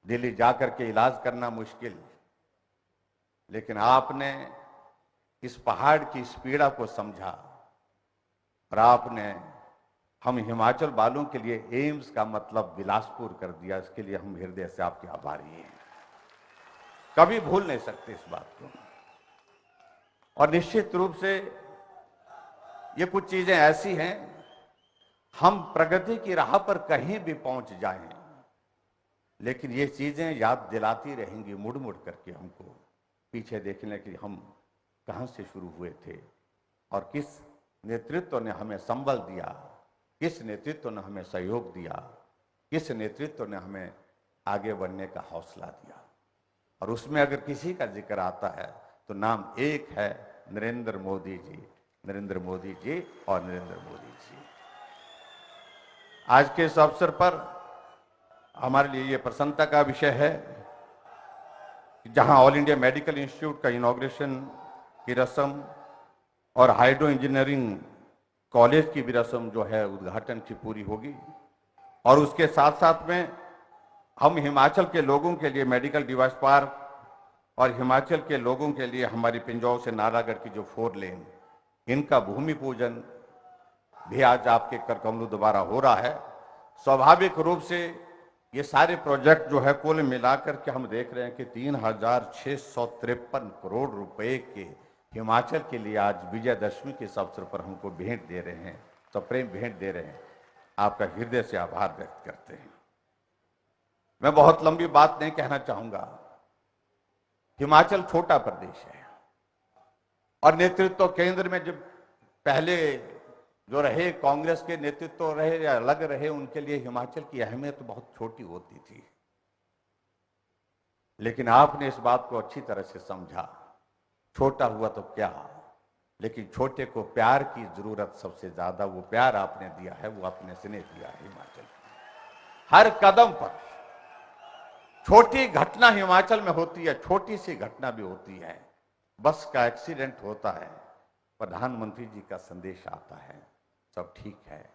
दिल्ली जाकर के इलाज करना मुश्किल, लेकिन आपने इस पहाड़ की इस पीड़ा को समझा और आपने हम हिमाचल वालों के लिए एम्स का मतलब बिलासपुर कर दिया। इसके लिए हम हृदय से आपके आभारी हैं, कभी भूल नहीं सकते इस बात को। और निश्चित रूप से ये कुछ चीजें ऐसी हैं, हम प्रगति की राह पर कहीं भी पहुंच जाएं, लेकिन ये चीजें याद दिलाती रहेंगी मुड़ मुड़ करके हमको, पीछे देखने के लिए हम कहां से शुरू हुए थे और किस नेतृत्व ने हमें संबल दिया, किस नेतृत्व ने हमें सहयोग दिया, किस नेतृत्व ने हमें आगे बढ़ने का हौसला दिया। और उसमें अगर किसी का जिक्र आता है तो नाम एक है, नरेंद्र मोदी जी, नरेंद्र मोदी जी और नरेंद्र मोदी जी। आज के इस अवसर पर हमारे लिए ये प्रसन्नता का विषय है कि जहां ऑल इंडिया मेडिकल इंस्टीट्यूट का इनॉग्रेशन की रस्म और हाइड्रो इंजीनियरिंग कॉलेज की भी रस्म जो है उद्घाटन की पूरी होगी, और उसके साथ साथ में हम हिमाचल के लोगों के लिए मेडिकल डिवाइस पार्क और हिमाचल के लोगों के लिए हमारी पिंजौर से नालागढ़ की जो 4 लेन, इनका भूमि पूजन भी आज आपके कर कमलों द्वारा हो रहा है। स्वाभाविक रूप से ये सारे प्रोजेक्ट जो है कुल मिलाकर के हम देख रहे हैं कि 3,653 करोड़ रुपए के हिमाचल के लिए आज विजयदशमी के इस अवसर पर हमको भेंट दे रहे हैं, तो प्रेम भेंट दे रहे हैं। आपका हृदय से आभार व्यक्त करते हैं। मैं बहुत लंबी बात नहीं कहना चाहूंगा। हिमाचल छोटा प्रदेश है और नेतृत्व केंद्र में जब पहले जो रहे कांग्रेस के नेतृत्व रहे या अलग रहे, उनके लिए हिमाचल की अहमियत बहुत छोटी होती थी, लेकिन आपने इस बात को अच्छी तरह से समझा। छोटा हुआ तो क्या, लेकिन छोटे को प्यार की जरूरत सबसे ज्यादा, वो प्यार आपने दिया है, वो आपने स्नेह दिया है हिमाचल। हर कदम पर छोटी घटना हिमाचल में होती है, छोटी सी घटना भी होती है। बस का एक्सीडेंट होता है, प्रधानमंत्री जी का संदेश आता है, सब ठीक है।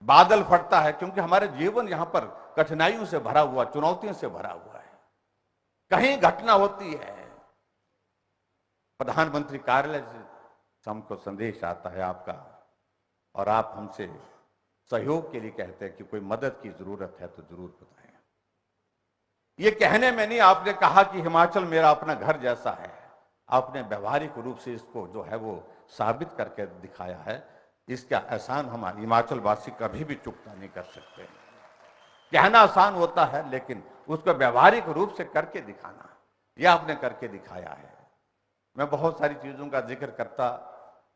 बादल फटता है, क्योंकि हमारा जीवन यहां पर कठिनाइयों से भरा हुआ, चुनौतियों से भरा हुआ है। कहीं घटना होती है, प्रधानमंत्री कार्यालय से हमको संदेश आता है आपका, और आप हमसे सहयोग के लिए कहते हैं कि कोई मदद की जरूरत है तो जरूर बताएं। ये कहने में नहीं, आपने कहा कि हिमाचल मेरा अपना घर जैसा है। आपने व्यवहारिक रूप से इसको जो है वो साबित करके दिखाया है। इसका एहसान हम हिमाचल वासी कभी भी चुकता नहीं कर सकते। कहना आसान होता है, लेकिन उसको व्यवहारिक रूप से करके दिखाना, यह आपने करके दिखाया है। मैं बहुत सारी चीजों का जिक्र करता,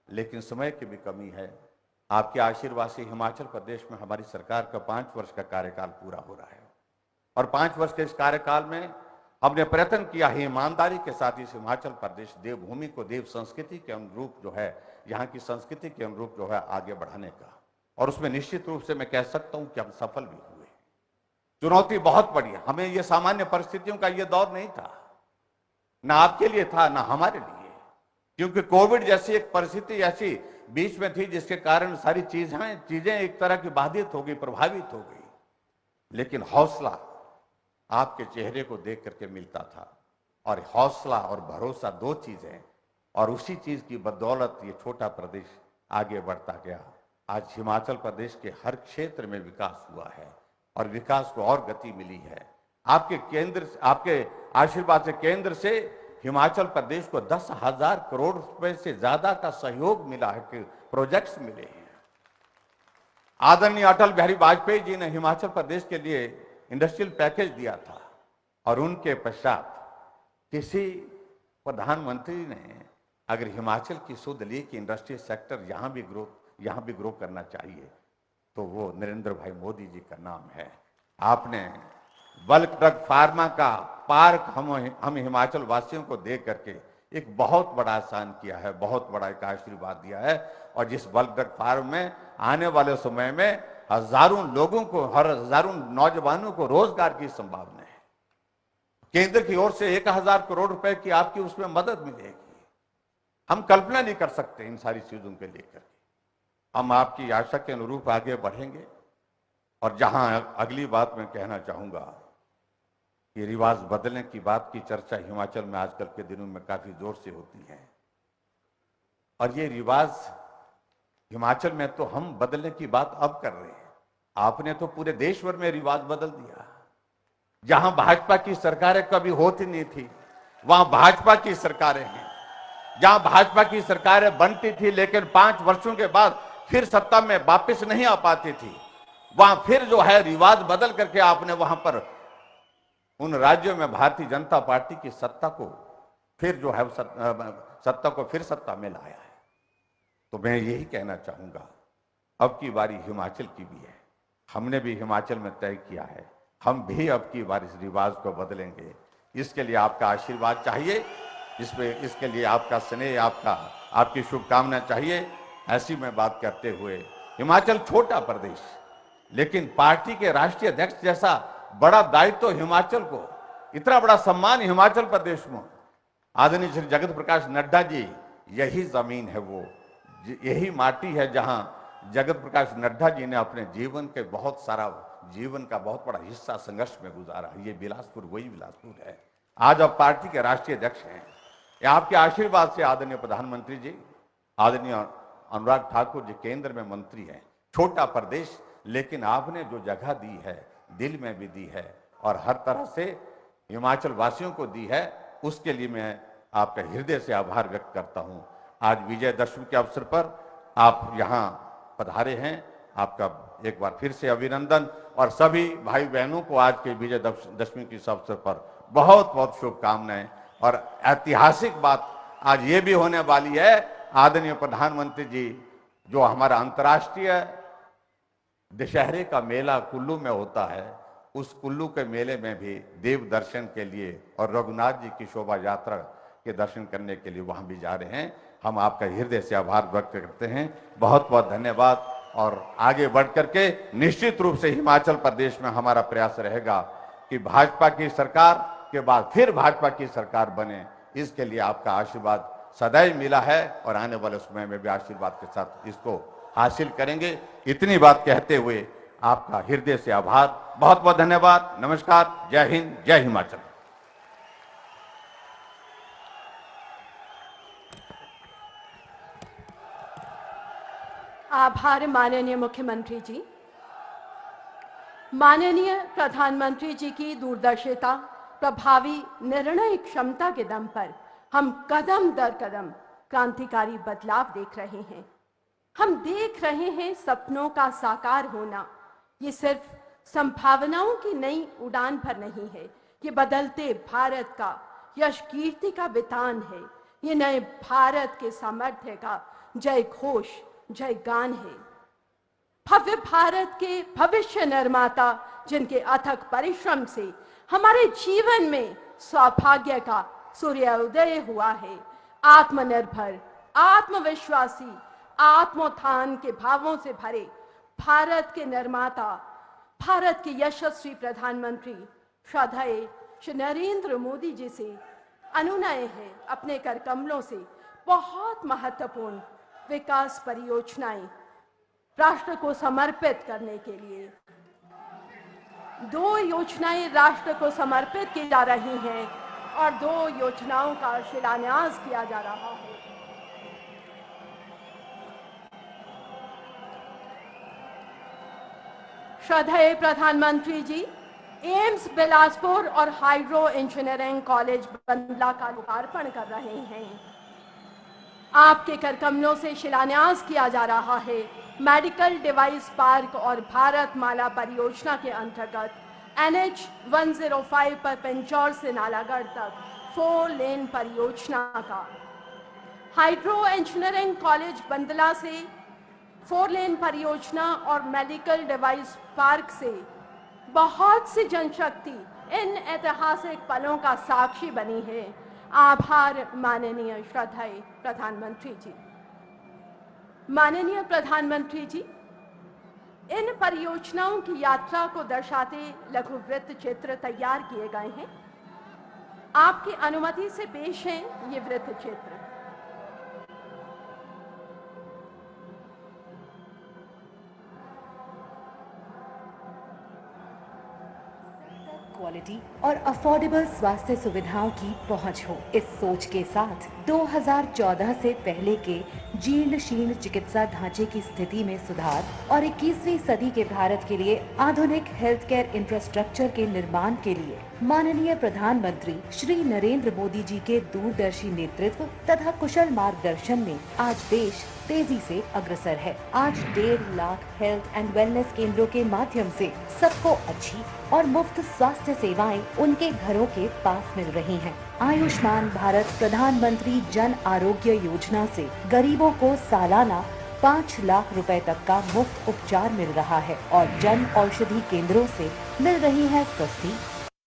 लेकिन समय की भी कमी है। आपके आशीर्वाद से हिमाचल प्रदेश में हमारी सरकार का 5 वर्ष का कार्यकाल पूरा हो रहा है, और 5 वर्ष के इस कार्यकाल में हमने प्रयत्न किया है ईमानदारी के साथ इस हिमाचल प्रदेश देवभूमि को देव संस्कृति के अनुरूप जो है, यहाँ की संस्कृति के अनुरूप जो है आगे बढ़ाने का। और उसमें निश्चित रूप से मैं कह सकता हूं कि हम सफल भी हुए। चुनौती बहुत बड़ी है, हमें ये सामान्य परिस्थितियों का ये दौर नहीं था, ना आपके लिए था ना हमारे लिए, क्योंकि कोविड जैसी एक परिस्थिति ऐसी बीच में थी जिसके कारण सारी चीजें एक तरह की बाधित हो गई, प्रभावित हो गई। लेकिन हौसला आपके चेहरे को देख करके मिलता था, और हौसला और भरोसा 2 चीजें, और उसी चीज की बदौलत ये छोटा प्रदेश आगे बढ़ता गया। आज हिमाचल प्रदेश के हर क्षेत्र में विकास हुआ है, और विकास को और गति मिली है। आपके आशीर्वाद से केंद्र से हिमाचल प्रदेश को 10,000 करोड़ रुपए से ज्यादा का सहयोग मिला है, कि प्रोजेक्ट्स मिले हैं। आदरणीय अटल बिहारी वाजपेयी जी ने हिमाचल प्रदेश के लिए इंडस्ट्रियल पैकेज दिया था, और उनके पश्चात किसी प्रधानमंत्री ने अगर हिमाचल की सुध ली कि इंडस्ट्रियल सेक्टर यहां भी ग्रो करना चाहिए, तो वो नरेंद्र भाई मोदी जी का नाम है। आपने बल्क ड्रग फार्मा का पार्क हम हिमाचल वासियों को दे करके एक बहुत बड़ा एहसान किया है, बहुत बड़ा एक आशीर्वाद दिया है। और जिस बल्क ड्रग फार्म में आने वाले समय में हजारों लोगों को, हजारों नौजवानों को रोजगार की संभावना है। केंद्र की ओर से 1000 करोड़ रुपए की आपकी उसमें मदद मिलेगी। हम कल्पना नहीं कर सकते इन सारी चीजों के लेकर। हम आपकी आशा के अनुरूप आगे बढ़ेंगे। और जहां अगली बात मैं कहना चाहूंगा कि रिवाज बदलने की बात की चर्चा हिमाचल में आजकल के दिनों में काफी जोर से होती है। और ये रिवाज हिमाचल में तो हम बदलने की बात अब कर रहे हैं, आपने तो पूरे देश भर में रिवाज बदल दिया। जहां भाजपा की सरकारें कभी होती नहीं थी, वहां भाजपा की सरकारें हैं। जहां भाजपा की सरकारें बनती थी लेकिन 5 वर्षों के बाद फिर सत्ता में वापस नहीं आ पाती थी, वहां फिर जो है रिवाज बदल करके आपने वहां पर उन राज्यों में भारतीय जनता पार्टी की सत्ता को फिर जो है सत्ता को फिर सत्ता में लाया है। तो मैं यही कहना चाहूंगा, अब की बारी हिमाचल की भी है। हमने भी हिमाचल में तय किया है, हम भी अब की बार इस रिवाज को बदलेंगे। इसके लिए आपका आशीर्वाद चाहिए, इसके लिए आपका स्नेह, आपकी शुभकामना चाहिए। ऐसी में बात करते हुए, हिमाचल छोटा प्रदेश, लेकिन पार्टी के राष्ट्रीय अध्यक्ष जैसा बड़ा दायित्व तो हिमाचल को, इतना बड़ा सम्मान हिमाचल प्रदेश में। आदरणीय श्री जगत प्रकाश नड्डा जी, यही जमीन है, वो यही माटी है जहां जगत प्रकाश नड्डा जी ने अपने जीवन का बहुत बड़ा हिस्सा संघर्ष में गुजारा। ये बिलासपुर वही बिलासपुर है। आज आप पार्टी के राष्ट्रीय अध्यक्ष हैं। ये आपके आशीर्वाद से आदरणीय प्रधानमंत्री जी, आदरणीय अनुराग ठाकुर जी केंद्र में मंत्री हैं। छोटा प्रदेश, लेकिन आपने जो जगह दी है दिल में भी दी है और हर तरह से हिमाचल वासियों को दी है, उसके लिए मैं आपका हृदय से आभार व्यक्त करता हूं। आज विजयदशमी के अवसर पर आप यहां पधारे हैं, आपका एक बार फिर से अभिनंदन। और सभी भाई बहनों को आज के विजयदशमी के अवसर पर बहुत बहुत शुभकामनाएं। और ऐतिहासिक बात आज ये भी होने वाली है, आदरणीय प्रधानमंत्री जी, जो हमारा अंतर्राष्ट्रीय दशहरे का मेला कुल्लू में होता है, उस कुल्लू के मेले में भी देव दर्शन के लिए और रघुनाथ जी की शोभा यात्रा के दर्शन करने के लिए वहां भी जा रहे हैं। हम आपका हृदय से आभार व्यक्त करते हैं, बहुत बहुत धन्यवाद। और आगे बढ़ करके निश्चित रूप से हिमाचल प्रदेश में हमारा प्रयास रहेगा कि भाजपा की सरकार के बाद फिर भाजपा की सरकार बने। इसके लिए आपका आशीर्वाद सदैव मिला है और आने वाले समय में भी आशीर्वाद के साथ इसको हासिल करेंगे। इतनी बात कहते हुए आपका हृदय से आभार, बहुत बहुत धन्यवाद। नमस्कार, जय हिंद, जय हिमाचल। आभार माननीय मुख्यमंत्री जी। माननीय प्रधानमंत्री जी की दूरदर्शिता, प्रभावी निर्णय क्षमता के दम पर हम कदम दर कदम क्रांतिकारी बदलाव देख रहे हैं। हम देख रहे हैं सपनों का साकार होना। ये सिर्फ संभावनाओं की नई उड़ान पर नहीं है, ये बदलते भारत का यश कीर्ति का वितान है। ये नए भारत के सामर्थ्य का जय घोष, जय गान है। भव्य भारत के भविष्य निर्माता, जिनके अथक परिश्रम से हमारे जीवन में सौभाग्य का सूर्योदय हुआ है। आत्मनिर्भर, आत्मविश्वासी, आत्मोत्थान के भावों से भरे भारत के निर्माता, भारत के यशस्वी प्रधानमंत्री श्रद्धेय श्री नरेंद्र मोदी जी से अनुनय है, अपने कर कमलों से बहुत महत्वपूर्ण विकास परियोजनाएं राष्ट्र को समर्पित करने के लिए 2 योजनाएं राष्ट्र को समर्पित की जा रही हैं और 2 योजनाओं का शिलान्यास किया जा रहा है। श्रद्धेय प्रधानमंत्री जी एम्स बिलासपुर और हाइड्रो इंजीनियरिंग कॉलेज बंदला का लोकार्पण कर रहे हैं। आपके कर कमलों से शिलान्यास किया जा रहा है मेडिकल डिवाइस पार्क और भारत माला परियोजना के अंतर्गत NH 105 पर पिंजौर से नालागढ़ तक 4 लेन परियोजना का। हाइड्रो इंजीनियरिंग कॉलेज बंदला से 4 लेन परियोजना और मेडिकल डिवाइस पार्क से बहुत सी जनशक्ति इन ऐतिहासिक पलों का साक्षी बनी है। आभार माननीय श्रद्धेय प्रधानमंत्री जी। माननीय प्रधानमंत्री जी, इन परियोजनाओं की यात्रा को दर्शाते लघु वृत्त चित्र तैयार किए गए हैं। आपकी अनुमति से पेश हैं ये वृत्त चित्र। क्वालिटी और अफोर्डेबल स्वास्थ्य सुविधाओं की पहुंच हो, इस सोच के साथ 2014 से पहले के जीर्ण शीर्ण चिकित्सा ढांचे की स्थिति में सुधार और 21वीं सदी के भारत के लिए आधुनिक हेल्थ केयर इंफ्रास्ट्रक्चर के निर्माण के लिए माननीय प्रधानमंत्री श्री नरेंद्र मोदी जी के दूरदर्शी नेतृत्व तथा कुशल मार्गदर्शन में आज देश तेजी से अग्रसर है। आज 1.5 लाख हेल्थ एंड वेलनेस केंद्रों के माध्यम से सबको अच्छी और मुफ्त स्वास्थ्य सेवाएं उनके घरों के पास मिल रही हैं। आयुष्मान भारत प्रधानमंत्री जन आरोग्य योजना से गरीबों को सालाना 5 लाख रुपए तक का मुफ्त उपचार मिल रहा है और जन औषधि केंद्रों से मिल रही है सस्ती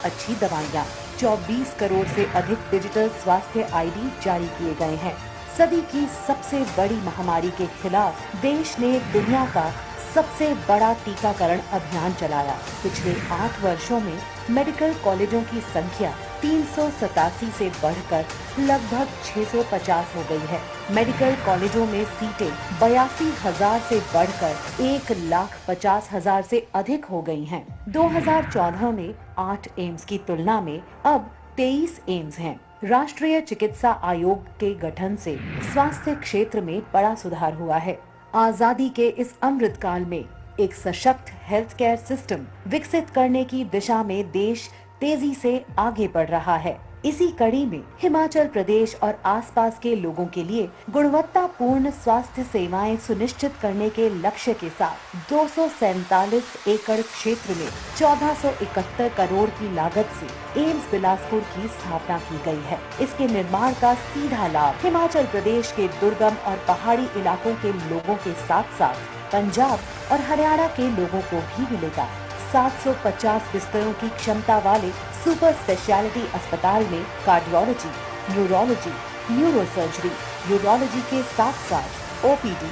अच्छी दवाइयाँ। 24 करोड़ से अधिक डिजिटल स्वास्थ्य ID जारी किए गए हैं। सदी की सबसे बड़ी महामारी के खिलाफ देश ने दुनिया का सबसे बड़ा टीकाकरण अभियान चलाया। पिछले 8 वर्षों में मेडिकल कॉलेजों की संख्या 387 से बढ़कर लगभग 650 हो गई है। मेडिकल कॉलेजों में सीटें 82,000 से बढ़कर 1,50,000 से अधिक हो गई हैं। 2014 में 8 एम्स की तुलना में अब 23 एम्स हैं। राष्ट्रीय चिकित्सा आयोग के गठन से स्वास्थ्य क्षेत्र में बड़ा सुधार हुआ है। आजादी के इस अमृत काल में एक सशक्त हेल्थ केयर सिस्टम विकसित करने की दिशा में देश तेजी से आगे बढ़ रहा है। इसी कड़ी में हिमाचल प्रदेश और आसपास के लोगों के लिए गुणवत्तापूर्ण स्वास्थ्य सेवाएं सुनिश्चित करने के लक्ष्य के साथ 247 एकड़ क्षेत्र में 1471 करोड़ की लागत से एम्स बिलासपुर की स्थापना की गई है। इसके निर्माण का सीधा लाभ हिमाचल प्रदेश के दुर्गम और पहाड़ी इलाकों के लोगों के साथ साथ पंजाब और हरियाणा के लोगों को भी मिलेगा। 750 बिस्तरों की क्षमता वाले सुपर स्पेशलिटी अस्पताल में कार्डियोलॉजी, न्यूरोलॉजी, न्यूरोसर्जरी, यूरोलॉजी के साथ साथ OPD,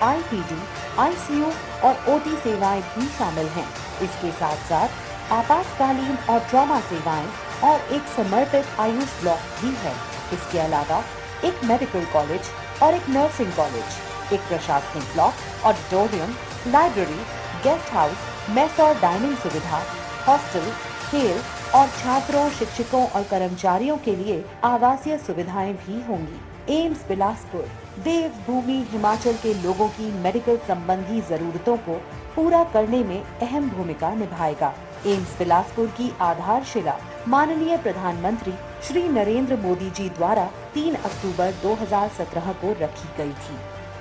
IPD, ICU और OT सेवाएं भी शामिल हैं। इसके साथ साथ आपातकालीन और ट्रॉमा सेवाएं और एक समर्पित आयुष ब्लॉक भी है। इसके अलावा एक मेडिकल कॉलेज और एक नर्सिंग कॉलेज, एक प्रशासनिक block, auditorium, library, guest house, mess और डाइनिंग सुविधा, हॉस्टल, खेल और छात्रों, शिक्षकों और कर्मचारियों के लिए आवासीय सुविधाएं भी होंगी। एम्स बिलासपुर देवभूमि हिमाचल के लोगों की मेडिकल संबंधी जरूरतों को पूरा करने में अहम भूमिका निभाएगा। एम्स बिलासपुर की आधारशिला माननीय प्रधानमंत्री श्री नरेंद्र मोदी जी द्वारा 3 अक्टूबर 2017 को रखी गई थी।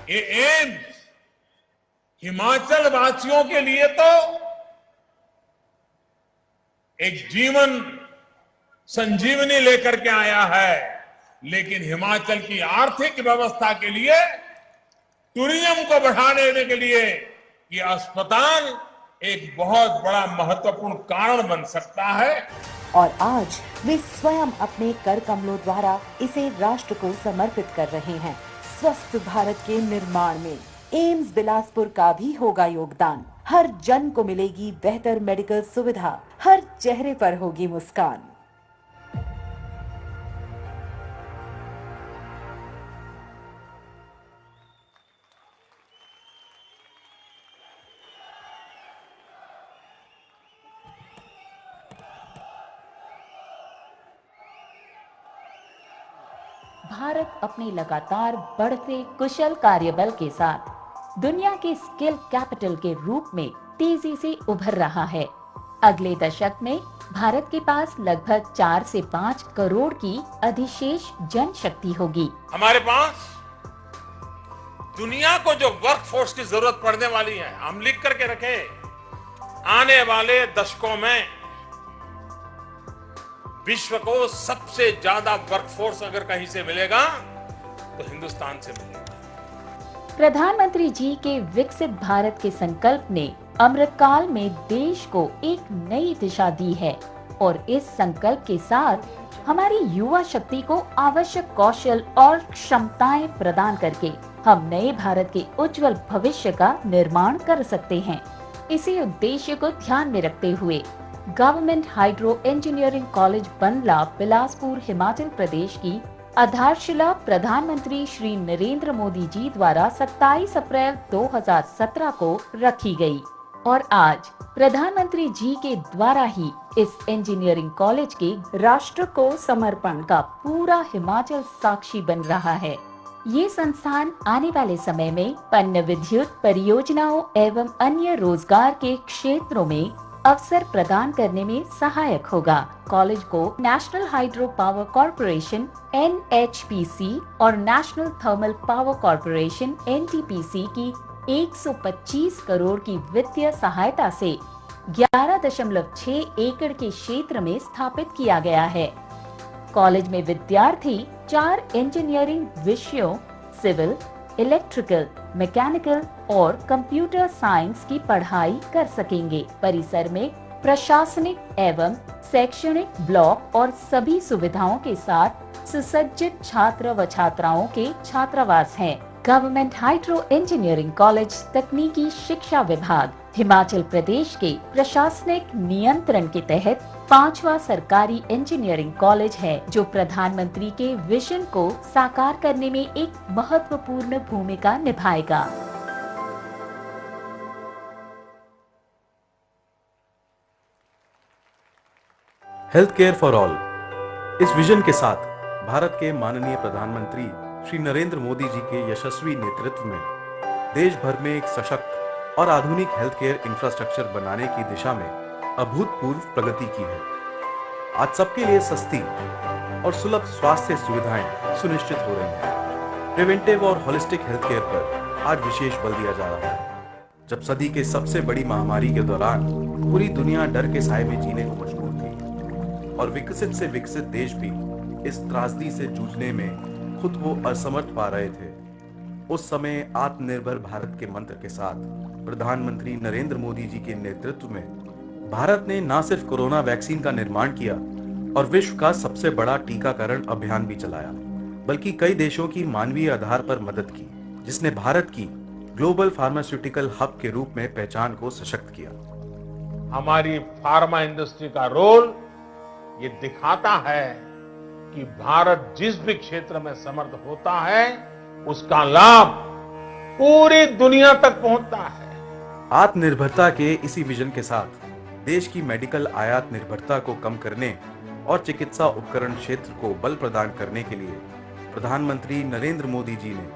ये एम्स हिमाचल वासियों के लिए तो एक जीवन संजीवनी लेकर के आया है, लेकिन हिमाचल की आर्थिक व्यवस्था के लिए, टूरिज्म को बढ़ाने के लिए ये अस्पताल एक बहुत बड़ा महत्वपूर्ण कारण बन सकता है। और आज वे स्वयं अपने कर कमलों द्वारा इसे राष्ट्र को समर्पित कर रहे हैं। स्वस्थ भारत के निर्माण में एम्स बिलासपुर का भी होगा योगदान। हर जन को मिलेगी बेहतर मेडिकल सुविधा, हर चेहरे पर होगी मुस्कान। भारत अपने लगातार बढ़ते कुशल कार्यबल के साथ दुनिया के स्किल कैपिटल के रूप में तेजी से उभर रहा है। अगले दशक में भारत के पास लगभग 4 से 5 करोड़ की अधिशेष जनशक्ति होगी। हमारे पास दुनिया को जो वर्कफोर्स की जरूरत पड़ने वाली है, हम लिख करके रखे, आने वाले दशकों में विश्व को सबसे ज्यादा वर्कफोर्स अगर कहीं से मिलेगा तो हिंदुस्तान से मिलेगा। प्रधानमंत्री जी के विकसित भारत के संकल्प ने अमृतकाल में देश को एक नई दिशा दी है और इस संकल्प के साथ हमारी युवा शक्ति को आवश्यक कौशल और क्षमताएं प्रदान करके हम नए भारत के उज्जवल भविष्य का निर्माण कर सकते हैं। इसी उद्देश्य को ध्यान में रखते हुए government hydro engineering college Bandla Bilaspur Himachal Pradesh की आधारशिला प्रधानमंत्री श्री नरेंद्र मोदी जी द्वारा 27 अप्रैल 2017 को रखी गई और आज प्रधानमंत्री जी के द्वारा ही इस इंजीनियरिंग कॉलेज के राष्ट्र को समर्पण का पूरा हिमाचल साक्षी बन रहा है। ये संस्थान आने वाले समय में पन्न विद्युत परियोजनाओं एवं अन्य रोजगार के क्षेत्रों में अवसर प्रदान करने में सहायक होगा। कॉलेज को national hydro power corporation NHPC और national thermal power corporation NTPC की 125 करोड़ की वित्तीय सहायता से 11.6 एकड़ के क्षेत्र में स्थापित किया गया है। कॉलेज में विद्यार्थी 4 इंजीनियरिंग विषयों सिविल, इलेक्ट्रिकल, मैकेनिकल और कंप्यूटर साइंस की पढ़ाई कर सकेंगे। परिसर में प्रशासनिक एवं शैक्षणिक ब्लॉक और सभी सुविधाओं के साथ सुसज्जित छात्र व छात्राओं के छात्रावास हैं। गवर्नमेंट हाइड्रो इंजीनियरिंग कॉलेज तकनीकी शिक्षा विभाग हिमाचल प्रदेश के प्रशासनिक नियंत्रण के तहत 5वां सरकारी इंजीनियरिंग कॉलेज है जो प्रधानमंत्री के विजन को साकार करने में एक महत्वपूर्ण भूमिका निभाएगा। हेल्थ केयर फॉर ऑल, इस विजन के साथ भारत के माननीय प्रधानमंत्री श्री नरेंद्र मोदी जी के यशस्वी नेतृत्व में देश भर में एक सशक्त और आधुनिक हेल्थ केयर इंफ्रास्ट्रक्चर बनाने की दिशा में अभूतपूर्व प्रगति की है। आज सबके लिए सस्ती और सुलभ स्वास्थ्य सुविधाएं सुनिश्चित हो रही हैं। प्रिवेंटिव और होलिस्टिक हेल्थ केयर पर आज विशेष बल दिया जा रहा है। जब सदी के सबसे बड़ी महामारी के दौरान पूरी दुनिया डर के साए में जीने को मजबूर थी और विकसित से विकसित देश भी इस त्रासदी से जूझने में खुद को असमर्थ पा रहे थे, उस समय आत्मनिर्भर भारत के मंत्र के साथ प्रधानमंत्री नरेंद्र मोदी जी के नेतृत्व में भारत ने न सिर्फ कोरोना वैक्सीन का निर्माण किया और विश्व का सबसे बड़ा टीकाकरण अभियान भी चलाया, बल्कि कई देशों की मानवीय आधार पर मदद की, जिसने भारत की ग्लोबल फार्मास्यूटिकल हब के रूप में पहचान को सशक्त किया। हमारी फार्मा इंडस्ट्री का रोल ये दिखाता है कि भारत जिस भी क्षेत्र में समर्थ होता है उसका लाभ पूरी दुनिया तक पहुंचता है। आत्मनिर्भरता के इसी विजन के साथ देश की मेडिकल आयात निर्भरता को कम करने और चिकित्सा उपकरण क्षेत्र को बल प्रदान करने के लिए प्रधानमंत्री नरेंद्र मोदी जी ने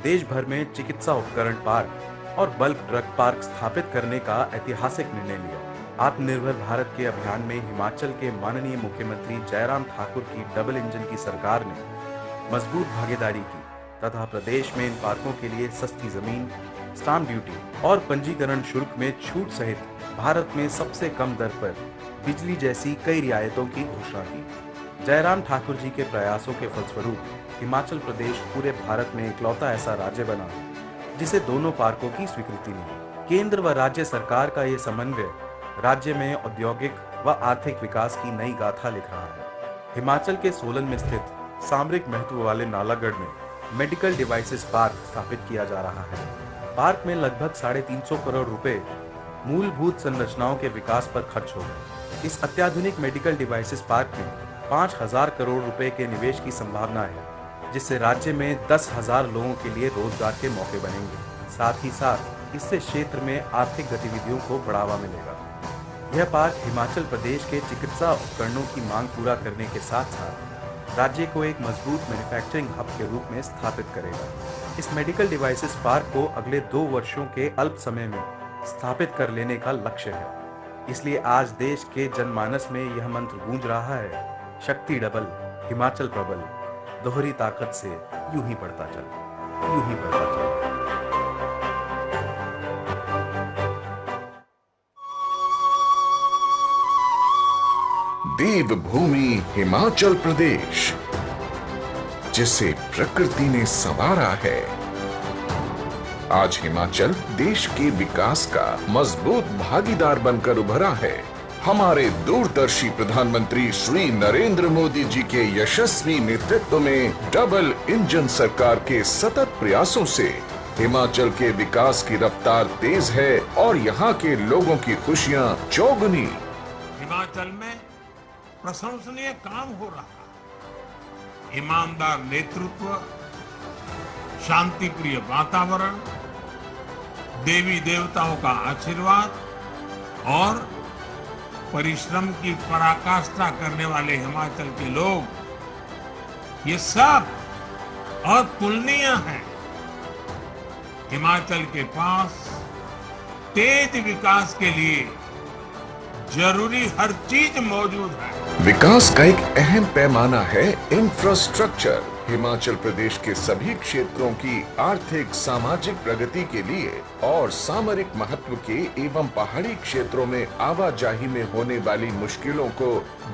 देश भर में चिकित्सा उपकरण पार्क और बल्क ड्रग पार्क स्थापित करने का ऐतिहासिक निर्णय लिया। आत्मनिर्भर भारत के अभियान में हिमाचल के माननीय मुख्यमंत्री जयराम ठाकुर की डबल इंजन की सरकार ने मजबूत भागीदारी की तथा प्रदेश में इन पार्कों के लिए सस्ती जमीन, स्टाम्प ड्यूटी और पंजीकरण शुल्क में छूट सहित भारत में सबसे कम दर पर बिजली जैसी कई रियायतों की घोषणा की। जयराम ठाकुर जी के प्रयासों के फलस्वरूप हिमाचल प्रदेश पूरे भारत में इकलौता ऐसा राज्य बना जिसे दोनों पार्कों की स्वीकृति मिली। केंद्र व राज्य सरकार का ये समन्वय राज्य में औद्योगिक व आर्थिक विकास की नई गाथा लिख रहा है। हिमाचल के सोलन में स्थित सामरिक महत्व वाले नालागढ़ में मेडिकल डिवाइसेस पार्क स्थापित किया जा रहा है। पार्क में लगभग 350 करोड़ रुपए मूलभूत संरचनाओं के विकास पर खर्च होंगे। इस अत्याधुनिक मेडिकल डिवाइसेस पार्क में 5000 करोड़ रुपए के निवेश की संभावना है, जिससे राज्य में 10,000 लोगों के लिए रोजगार के मौके बनेंगे। साथ ही साथ इससे क्षेत्र में आर्थिक गतिविधियों को बढ़ावा मिलेगा। यह पार्क हिमाचल प्रदेश के चिकित्सा उपकरणों की मांग पूरा करने के साथ साथ राज्य को एक मजबूत मैन्युफैक्चरिंग हब के रूप में स्थापित करेगा। इस मेडिकल डिवाइसेस पार्क को अगले 2 वर्षों के अल्प समय में स्थापित कर लेने का लक्ष्य है। इसलिए आज देश के जनमानस में यह मंत्र गूंज रहा है, शक्ति डबल, हिमाचल प्रबल, दोहरी ताकत से यूं ही बढ़ता चल, यूं ही बढ़ता चल। देवभूमि हिमाचल प्रदेश, जिसे प्रकृति ने संवारा है, आज हिमाचल देश के विकास का मजबूत भागीदार बनकर उभरा है। हमारे दूरदर्शी प्रधानमंत्री श्री नरेंद्र मोदी जी के यशस्वी नेतृत्व में डबल इंजन सरकार के सतत प्रयासों से हिमाचल के विकास की रफ्तार तेज है और यहाँ के लोगों की खुशियाँ चौगुनी। हिमाचल में प्रशंसनीय काम हो रहा है। ईमानदार नेतृत्व, शांति प्रिय वातावरण, देवी देवताओं का आशीर्वाद और परिश्रम की पराकाष्ठा करने वाले हिमाचल के लोग, ये सब अतुलनीय हैं। हिमाचल के पास तेज विकास के लिए जरूरी हर चीज मौजूद है। विकास का एक अहम पैमाना है इंफ्रास्ट्रक्चर। हिमाचल प्रदेश के सभी क्षेत्रों की आर्थिक सामाजिक प्रगति के लिए और सामरिक महत्व के एवं पहाड़ी क्षेत्रों में आवाजाही में होने वाली मुश्किलों को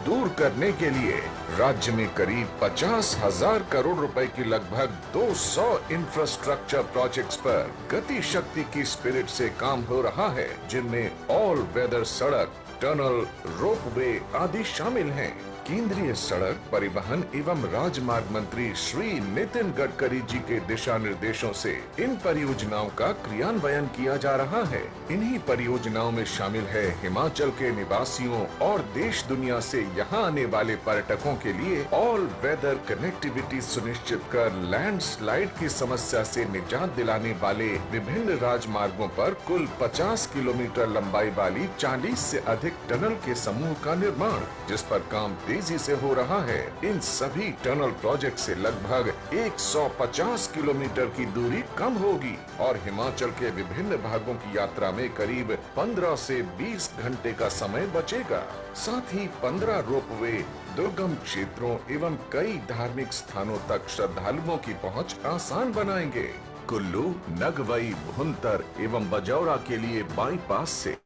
दूर करने के लिए राज्य में करीब 50,000 करोड़ रुपए की लगभग 200 इंफ्रास्ट्रक्चर प्रोजेक्ट्स पर गति शक्ति की स्पिरिट से काम हो रहा है, जिनमें ऑल वेदर सड़क, टनल, रोपवे आदि शामिल हैं। केंद्रीय सड़क परिवहन एवं राजमार्ग मंत्री श्री नितिन गडकरी जी के दिशा निर्देशों से इन परियोजनाओं का क्रियान्वयन किया जा रहा है। इन्हीं परियोजनाओं में शामिल है हिमाचल के निवासियों और देश दुनिया से यहाँ आने वाले पर्यटकों के लिए ऑल वेदर कनेक्टिविटी सुनिश्चित कर लैंडस्लाइड की समस्या से निजात दिलाने वाले विभिन्न राजमार्गों पर कुल 50 किलोमीटर लंबाई वाली 40 से अधिक टनल के समूह का निर्माण, जिस पर काम तेजी से हो रहा है। इन सभी टनल प्रोजेक्ट से लगभग 150 किलोमीटर की दूरी कम होगी और हिमाचल के विभिन्न भागों की यात्रा में करीब 15 से 20 घंटे का समय बचेगा। साथ ही 15 रोपवे दुर्गम क्षेत्रों एवं कई धार्मिक स्थानों तक श्रद्धालुओं की पहुंच आसान बनाएंगे। कुल्लू, नगवई, भुंतर एवं बजौरा के लिए बाईपास से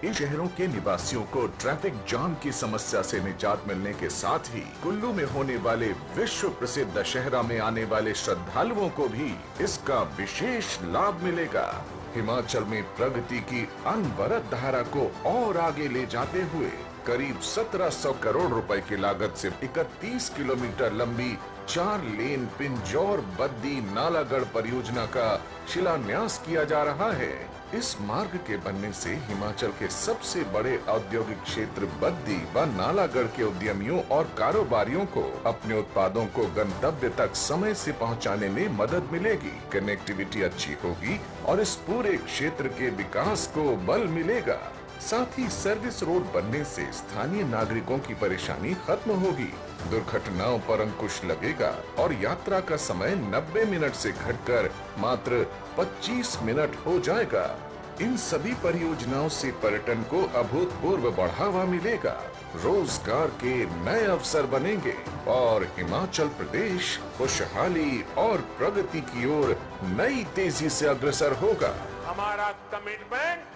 इन शहरों के निवासियों को ट्रैफिक जाम की समस्या से निजात मिलने के साथ ही कुल्लू में होने वाले विश्व प्रसिद्ध दशहरा में आने वाले श्रद्धालुओं को भी इसका विशेष लाभ मिलेगा। हिमाचल में प्रगति की अनवरत धारा को और आगे ले जाते हुए करीब 1700 करोड़ रुपए की लागत से 31 किलोमीटर लंबी 4 लेन पिंजौर बद्दी नालागढ़ परियोजना का शिलान्यास किया जा रहा है। इस मार्ग के बनने से हिमाचल के सबसे बड़े औद्योगिक क्षेत्र बद्दी व नालागढ़ के उद्यमियों और कारोबारियों को अपने उत्पादों को गंतव्य तक समय से पहुंचाने में मदद मिलेगी। कनेक्टिविटी अच्छी होगी और इस पूरे क्षेत्र के विकास को बल मिलेगा। साथ ही सर्विस रोड बनने से स्थानीय नागरिकों की परेशानी खत्म होगी, दुर्घटनाओं पर अंकुश लगेगा और यात्रा का समय 90 मिनट से घटकर मात्र 25 मिनट हो जाएगा। इन सभी परियोजनाओं से पर्यटन को अभूतपूर्व बढ़ावा मिलेगा, रोजगार के नए अवसर बनेंगे और हिमाचल प्रदेश खुशहाली और प्रगति की ओर नई तेजी से अग्रसर होगा। हमारा कमिटमेंट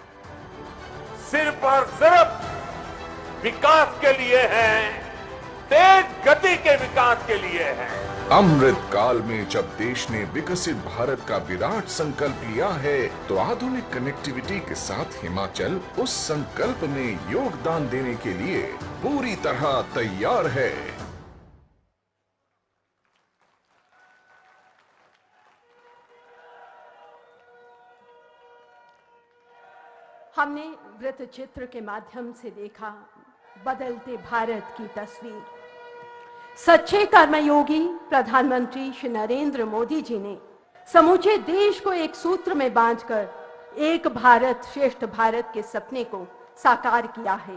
सिर्फ और सिर्फ विकास के लिए है, तेज गति के विकास के लिए है। अमृत काल में जब देश ने विकसित भारत का विराट संकल्प लिया है, तो आधुनिक कनेक्टिविटी के साथ हिमाचल उस संकल्प में योगदान देने के लिए पूरी तरह तैयार है। हमने वृत्त चित्र के माध्यम से देखा बदलते भारत की तस्वीर। सच्चे कर्मयोगी प्रधानमंत्री श्री नरेंद्र मोदी जी ने समूचे देश को एक सूत्र में बांधकर एक भारत श्रेष्ठ भारत के सपने को साकार किया है।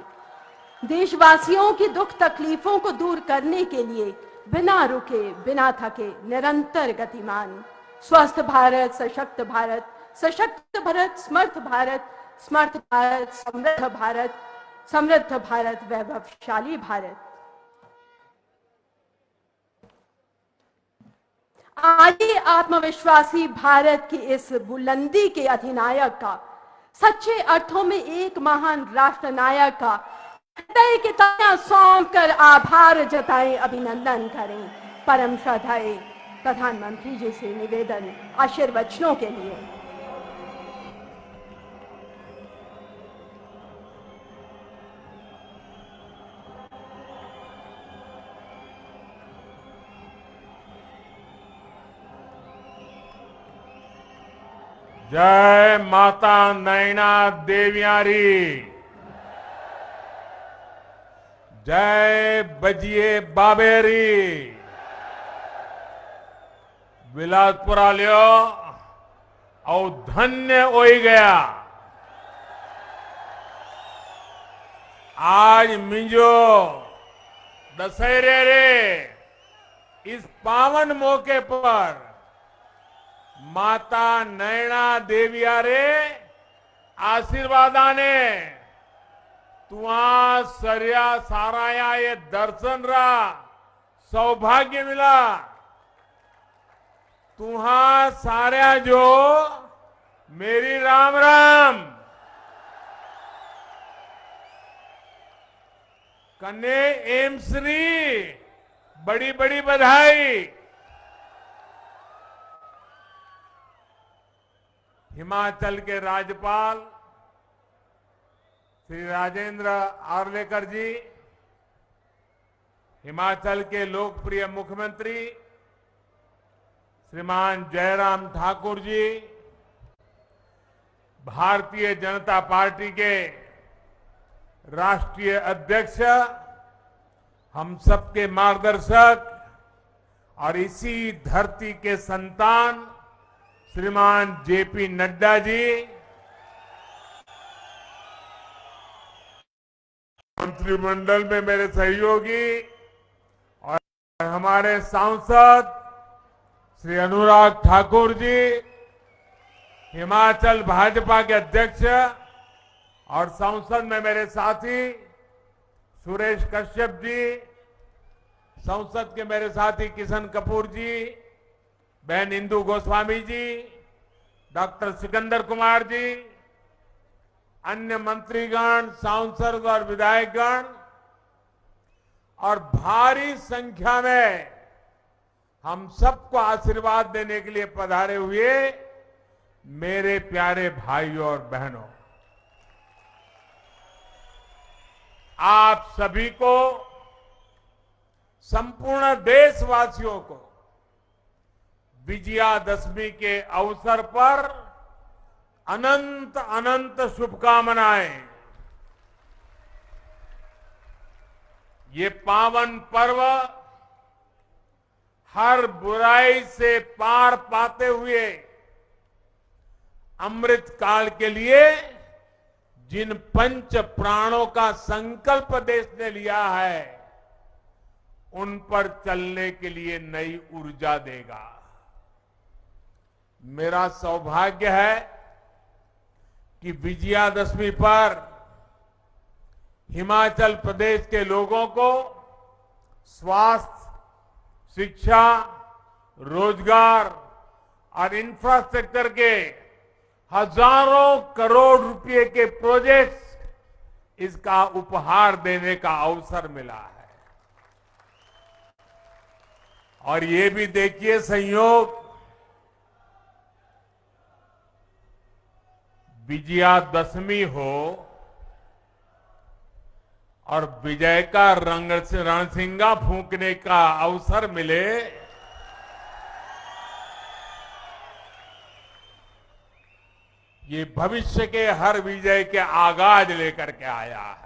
देशवासियों की दुख तकलीफों को दूर करने के लिए बिना रुके बिना थके निरंतर गतिमान स्वस्थ भारत, सशक्त भारत, सशक्त भारत, समर्थ भारत, समर्थ भारत, समृद्ध भारत, समृद्ध भारत, वैभवशाली भारत। आगे आत्मविश्वासी भारत की इस बुलंदी के अधिनायक का, सच्चे अर्थों में एक महान राष्ट्र नायक का हृदय की तालियां सौंप कर आभार जताएं, अभिनंदन करें। परम श्रद्धाएं प्रधानमंत्री जी से निवेदन आशीर्वचनों के लिए। जय माता नैना देवियारी, जय बजिए बाबेरी, बिलासपुरा लियो और धन्य होई गया। आज मिंजो दशहरे रे इस पावन मौके पर माता नैना देविया रे आशीर्वादाने तुआ सर्या साराया ये दर्शन रा सौभाग्य मिला। तुहा सारा जो मेरी राम राम कन्ने एम्स री बड़ी बड़ी बधाई। हिमाचल के राज्यपाल श्री राजेंद्र आर्लेकर जी, हिमाचल के लोकप्रिय मुख्यमंत्री श्रीमान जयराम ठाकुर जी, भारतीय जनता पार्टी के राष्ट्रीय अध्यक्ष, हम सबके मार्गदर्शक और इसी धरती के संतान श्रीमान जेपी नड्डा जी, मंत्रिमंडल में मेरे सहयोगी और हमारे सांसद श्री अनुराग ठाकुर जी, हिमाचल भाजपा के अध्यक्ष और संसद में मेरे साथी सुरेश कश्यप जी, संसद के मेरे साथी किशन कपूर जी, बहन इंदु गोस्वामी जी, डॉक्टर सिकंदर कुमार जी, अन्य मंत्रीगण, सांसद और विधायकगण और भारी संख्या में हम सबको आशीर्वाद देने के लिए पधारे हुए मेरे प्यारे भाइयों और बहनों, आप सभी को, संपूर्ण देशवासियों को विजयादशमी के अवसर पर अनंत अनंत शुभकामनाएं। ये पावन पर्व हर बुराई से पार पाते हुए अमृत काल के लिए जिन पंच प्राणों का संकल्प देश ने लिया है, उन पर चलने के लिए नई ऊर्जा देगा। मेरा सौभाग्य है कि विजयादशमी पर हिमाचल प्रदेश के लोगों को स्वास्थ्य, शिक्षा, रोजगार और इंफ्रास्ट्रक्चर के हजारों करोड़ रुपए के प्रोजेक्ट्स इसका उपहार देने का अवसर मिला है। और ये भी देखिए संयोग, विजयादशमी हो और विजय का रणसिंगा फूंकने का अवसर मिले, ये भविष्य के हर विजय के आगाज लेकर के आया है।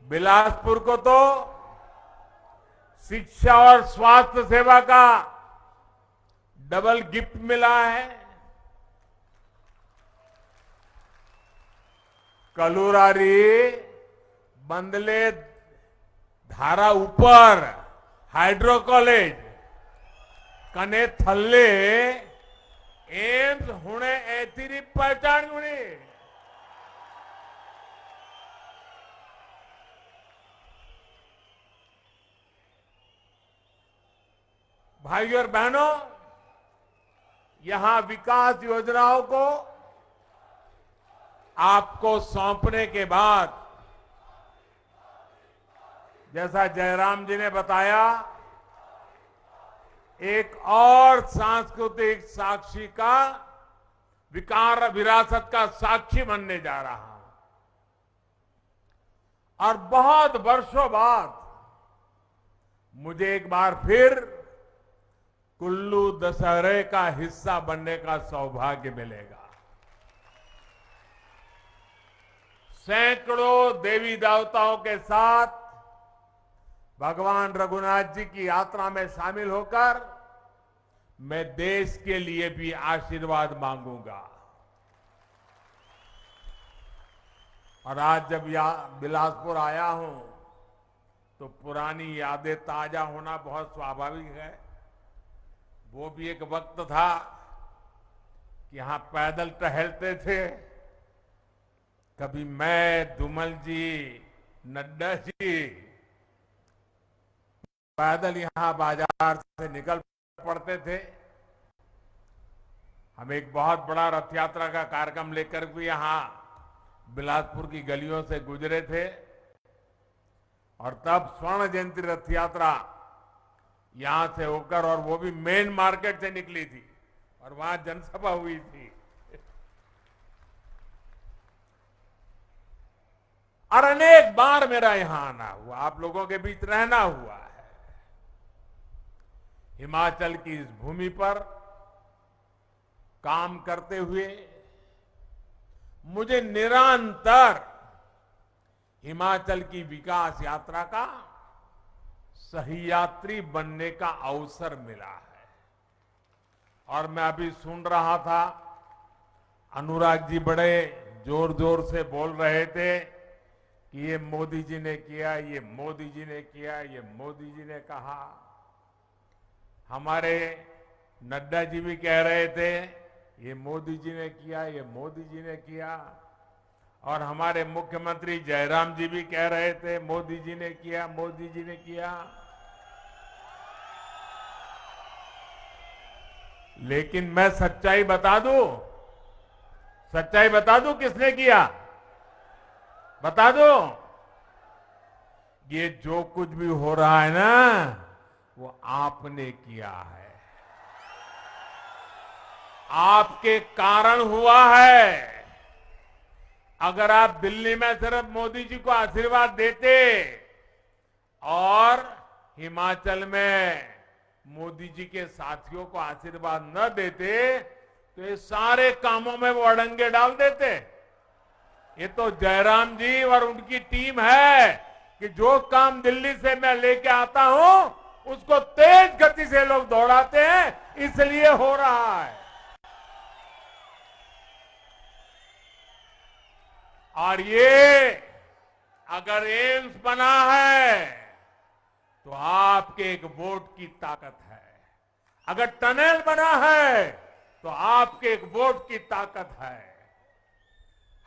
बिलासपुर को तो शिक्षा और स्वास्थ्य सेवा का डबल गिफ्ट मिला है। कलुरारी, बंदले, धारा ऊपर हाइड्रो कॉलेज, कने थल्ले एम्स हुणे ऐतिरी पहचान गुणी। भाइयों और बहनों, यहां विकास योजनाओं को आपको सौंपने के बाद, जैसा जयराम जी ने बताया, एक और सांस्कृतिक साक्षी का विरासत का साक्षी बनने जा रहा हूं। और बहुत वर्षों बाद मुझे एक बार फिर कुल्लू दशहरे का हिस्सा बनने का सौभाग्य मिलेगा। सैकड़ों देवी देवताओं के साथ भगवान रघुनाथ जी की यात्रा में शामिल होकर मैं देश के लिए भी आशीर्वाद मांगूंगा। और आज जब बिलासपुर आया हूं तो पुरानी यादें ताजा होना बहुत स्वाभाविक है। वो भी एक वक्त था कि यहां पैदल टहलते थे। कभी मैं, धूमल जी, नड्डा जी पैदल यहां बाजार से निकल पड़ते थे। हम एक बहुत बड़ा रथ यात्रा का कार्यक्रम लेकर भी यहां बिलासपुर की गलियों से गुजरे थे। और तब स्वर्ण जयंती रथ यात्रा यहां से होकर, और वो भी मेन मार्केट से निकली थी और वहां जनसभा हुई थी। और अनेक बार मेरा यहां आना हुआ, आप लोगों के बीच रहना हुआ है। हिमाचल की इस भूमि पर काम करते हुए मुझे निरंतर हिमाचल की विकास यात्रा का सही यात्री बनने का अवसर मिला है। और मैं अभी सुन रहा था, अनुराग जी बड़े जोर जोर से बोल रहे थे कि ये मोदी जी ने किया, ये मोदी जी ने किया, ये मोदी जी ने कहा। हमारे नड्डा जी भी कह रहे थे ये मोदी जी ने किया, ये मोदी जी ने किया। और हमारे मुख्यमंत्री जयराम जी भी कह रहे थे मोदी जी ने किया, मोदी जी ने किया। लेकिन मैं सच्चाई बता दूं, सच्चाई बता दूं किसने किया, बता दो। ये जो कुछ भी हो रहा है ना, वो आपने किया है, आपके कारण हुआ है। अगर आप दिल्ली में सिर्फ मोदी जी को आशीर्वाद देते और हिमाचल में मोदी जी के साथियों को आशीर्वाद न देते तो ये सारे कामों में वो अड़ंगे डाल देते। ये तो जयराम जी और उनकी टीम है कि जो काम दिल्ली से मैं लेके आता हूं उसको तेज गति से लोग दौड़ाते हैं, इसलिए हो रहा है। और ये अगर एम्स बना है तो आपके एक वोट की ताकत है, अगर टनल बना है तो आपके एक वोट की ताकत है,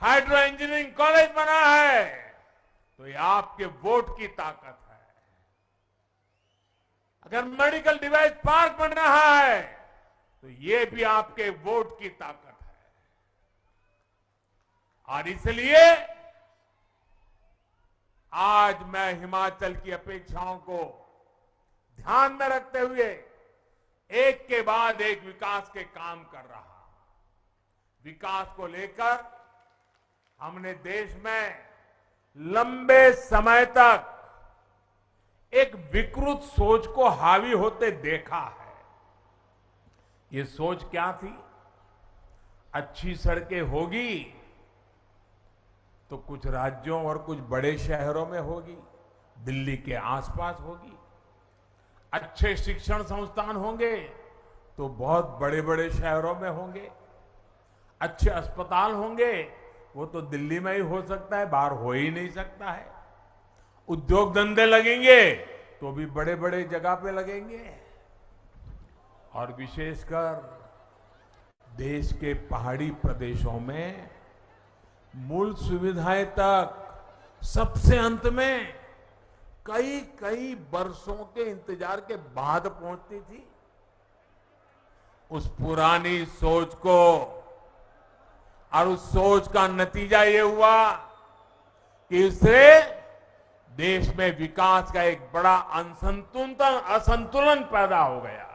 हाइड्रो इंजीनियरिंग कॉलेज बना है तो ये आपके वोट की ताकत है, अगर मेडिकल डिवाइस पार्क बन रहा है तो ये भी आपके वोट की ताकत है। और इसलिए आज मैं हिमाचल की अपेक्षाओं को ध्यान में रखते हुए एक के बाद एक विकास के काम कर रहा हूं। विकास को लेकर हमने देश में लंबे समय तक एक विकृत सोच को हावी होते देखा है। ये सोच क्या थी? अच्छी सड़कें होगी तो कुछ राज्यों और कुछ बड़े शहरों में होगी, दिल्ली के आसपास होगी। अच्छे शिक्षण संस्थान होंगे तो बहुत बड़े बड़े शहरों में होंगे। अच्छे अस्पताल होंगे वो तो दिल्ली में ही हो सकता है, बाहर हो ही नहीं सकता है। उद्योग धंधे लगेंगे तो भी बड़े बड़े जगह पे लगेंगे। और विशेषकर देश के पहाड़ी प्रदेशों में मूल सुविधाएं तक सबसे अंत में कई कई वर्षों के इंतजार के बाद पहुंचती थी। उस पुरानी सोच को और उस सोच का नतीजा ये हुआ कि इससे देश में विकास का एक बड़ा असंतुलन पैदा हो गया।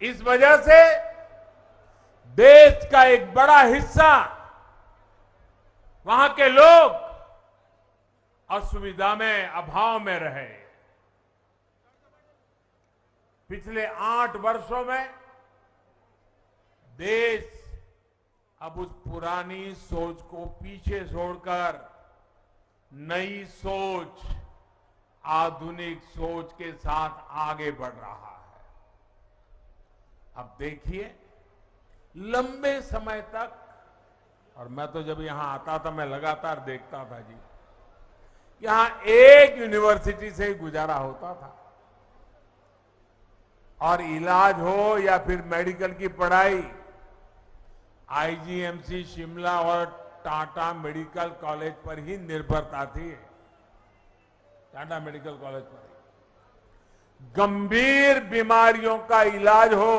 इस वजह से देश का एक बड़ा हिस्सा, वहां के लोग असुविधा में, अभाव में रहे। पिछले 8 वर्षों में देश अब उस पुरानी सोच को पीछे छोड़कर नई सोच, आधुनिक सोच के साथ आगे बढ़ रहा है। अब देखिए, लंबे समय तक, और मैं तो जब यहां आता था मैं लगातार देखता था जी, यहां एक यूनिवर्सिटी से ही गुजारा होता था, और इलाज हो या फिर मेडिकल की पढ़ाई आईजीएमसी शिमला और टाटा मेडिकल कॉलेज पर ही निर्भरता थी। टाटा मेडिकल कॉलेज पर गंभीर बीमारियों का इलाज हो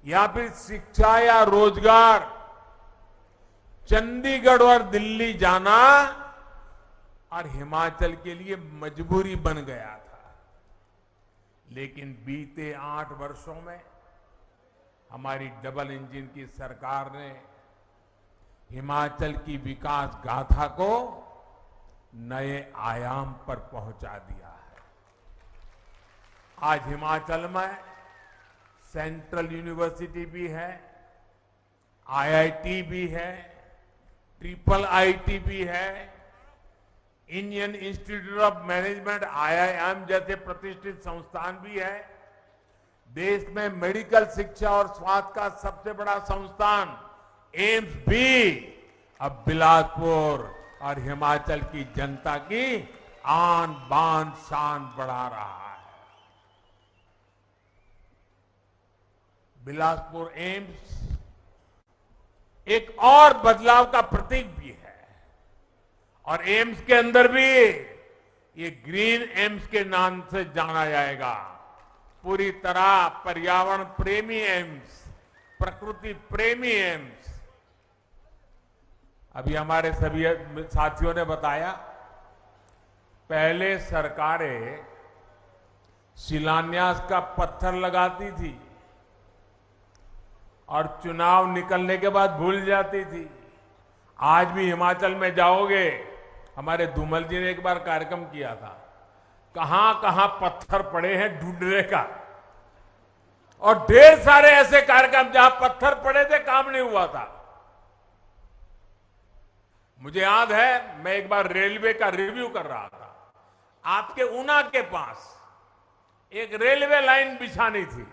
या फिर शिक्षा या रोजगार, चंडीगढ़ और दिल्ली जाना और हिमाचल के लिए मजबूरी बन गया था। लेकिन बीते 8 वर्षों में हमारी डबल इंजन की सरकार ने हिमाचल की विकास गाथा को नए आयाम पर पहुंचा दिया है। आज हिमाचल में सेंट्रल यूनिवर्सिटी भी है, आईआईटी भी है, ट्रिपल आईटी भी है, Indian institute of management IIM जैसे प्रतिष्ठित संस्थान भी है। देश में मेडिकल शिक्षा और स्वास्थ्य का सबसे बड़ा संस्थान एम्स भी अब बिलासपुर और हिमाचल की जनता की आन बान शान बढ़ा रहा है। बिलासपुर एम्स एक और बदलाव का प्रतीक भी है, और एम्स के अंदर भी ये ग्रीन एम्स के नाम से जाना जाएगा। पूरी तरह पर्यावरण प्रेमी एम्स, प्रकृति प्रेमी एम्स। अभी हमारे सभी साथियों ने बताया, पहले सरकारें शिलान्यास का पत्थर लगाती थी और चुनाव निकलने के बाद भूल जाती थी। आज भी हिमाचल में जाओगे, हमारे धूमल जी ने एक बार कार्यक्रम किया था, कहां कहां पत्थर पड़े हैं ढूंढने का, और ढेर सारे ऐसे कार्यक्रम जहां पत्थर पड़े थे, काम नहीं हुआ था। मुझे याद है, मैं एक बार रेलवे का रिव्यू कर रहा था, आपके ऊना के पास एक रेलवे लाइन बिछानी थी।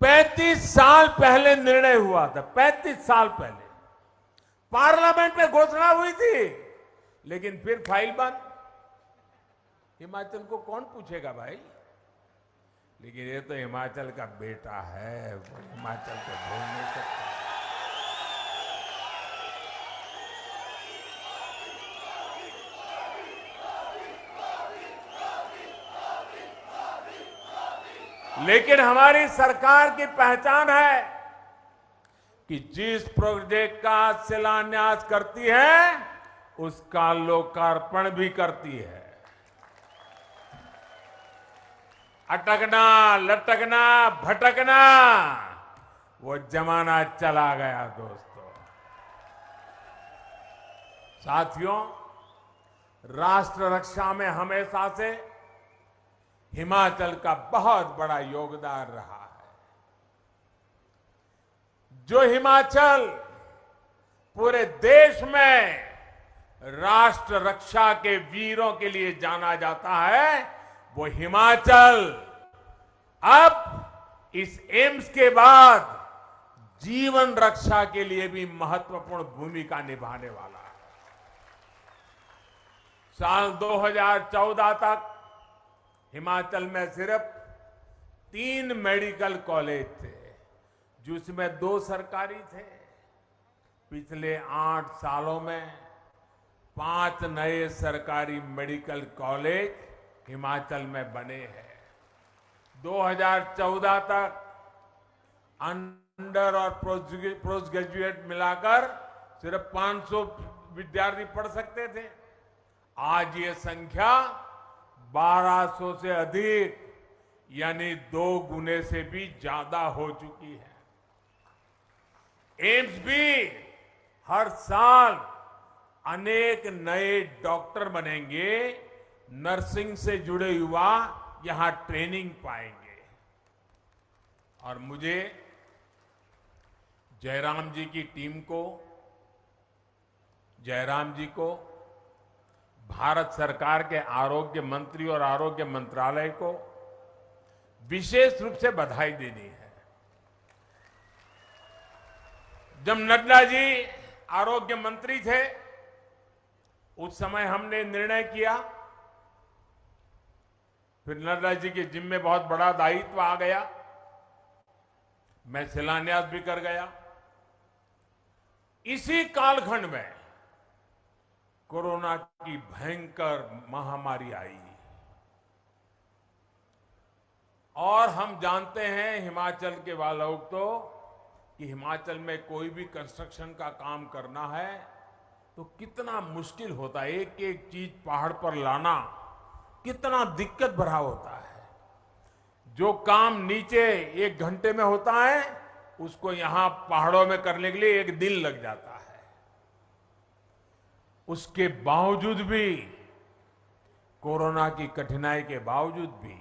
35 साल पहले निर्णय हुआ था, 35 साल पहले पार्लियामेंट में घोषणा हुई थी, लेकिन फिर फाइल बंद। हिमाचल को कौन पूछेगा भाई? लेकिन ये तो हिमाचल का बेटा है, वो हिमाचल को भूल नहीं सकता। लेकिन हमारी सरकार की पहचान है कि जिस प्रोजेक्ट का शिलान्यास करती है उसका लोकार्पण भी करती है। अटकना, लटकना, भटकना, वो जमाना चला गया दोस्तों। साथियों, राष्ट्र रक्षा में हमेशा से हिमाचल का बहुत बड़ा योगदान रहा है। जो हिमाचल पूरे देश में राष्ट्र रक्षा के वीरों के लिए जाना जाता है, वो हिमाचल अब इस एम्स के बाद जीवन रक्षा के लिए भी महत्वपूर्ण भूमिका निभाने वाला है। साल 2014 तक हिमाचल में सिर्फ 3 मेडिकल कॉलेज थे, जिसमें 2 सरकारी थे। पिछले 8 सालों में 5 नए सरकारी मेडिकल कॉलेज हिमाचल में बने हैं। 2014 तक अंडर और पोस्ट ग्रेजुएट मिलाकर सिर्फ 500 विद्यार्थी पढ़ सकते थे। आज ये संख्या 1200 से अधिक, यानी 2 गुने से भी ज्यादा हो चुकी है। एम्स भी हर साल अनेक नए डॉक्टर बनेंगे, नर्सिंग से जुड़े युवा यहां ट्रेनिंग पाएंगे। और मुझे जयराम जी की टीम को, जयराम जी को, भारत सरकार के आरोग्य मंत्री और आरोग्य मंत्रालय को विशेष रूप से बधाई देनी है। जब नड्डा जी आरोग्य मंत्री थे, उस समय हमने निर्णय किया, फिर नड्डा जी के जिम्मे बहुत बड़ा दायित्व आ गया, मैं शिलान्यास भी कर गया। इसी कालखंड में कोरोना की भयंकर महामारी आई और हम जानते हैं हिमाचल के वालों तो कि हिमाचल में कोई भी कंस्ट्रक्शन का काम करना है तो कितना मुश्किल होता है। एक एक चीज पहाड़ पर लाना कितना दिक्कत भरा होता है। जो काम नीचे 1 घंटे में होता है उसको यहां पहाड़ों में करने के लिए 1 दिन लग जाता है। उसके बावजूद भी, कोरोना की कठिनाई के बावजूद भी,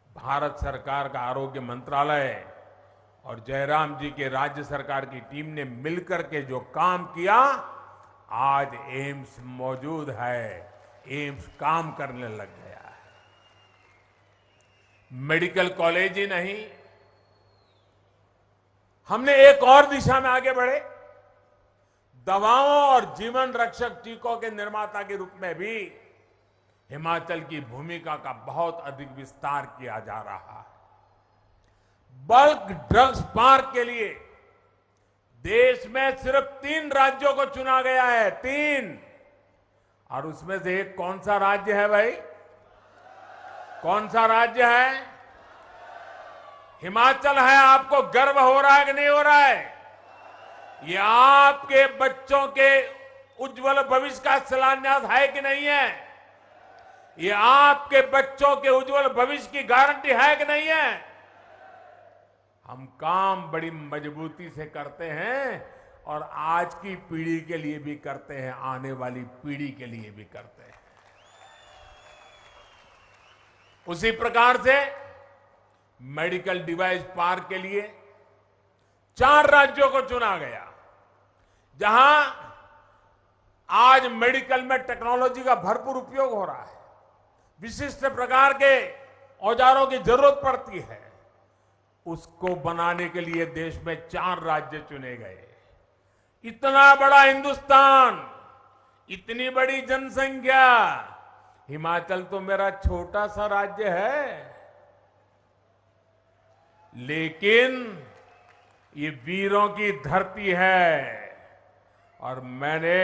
भारत सरकार का आरोग्य मंत्रालय और जयराम जी के राज्य सरकार की टीम ने मिलकर के जो काम किया, आज एम्स मौजूद है, एम्स काम करने लग गया है। मेडिकल कॉलेज ही नहीं, हमने एक और दिशा में आगे बढ़े। दवाओं और जीवन रक्षक टीकों के निर्माता के रूप में भी हिमाचल की भूमिका का बहुत अधिक विस्तार किया जा रहा है। बल्क ड्रग्स पार्क के लिए देश में सिर्फ 3 राज्यों को चुना गया है, 3, और उसमें से एक कौन सा राज्य है भाई? कौन सा राज्य है? हिमाचल है। आपको गर्व हो रहा है कि नहीं हो रहा है? ये आपके बच्चों के उज्जवल भविष्य का शिलान्यास है कि नहीं है? ये आपके बच्चों के उज्जवल भविष्य की गारंटी है कि नहीं है? हम काम बड़ी मजबूती से करते हैं और आज की पीढ़ी के लिए भी करते हैं, आने वाली पीढ़ी के लिए भी करते हैं। उसी प्रकार से मेडिकल डिवाइस पार्क के लिए 4 राज्यों को चुना गया, जहां आज मेडिकल में टेक्नोलॉजी का भरपूर उपयोग हो रहा है। विशिष्ट प्रकार के औजारों की जरूरत पड़ती है, उसको बनाने के लिए देश में 4 राज्य चुने गए। इतना बड़ा हिंदुस्तान, इतनी बड़ी जनसंख्या, हिमाचल तो मेरा छोटा सा राज्य है, लेकिन ये वीरों की धरती है और मैंने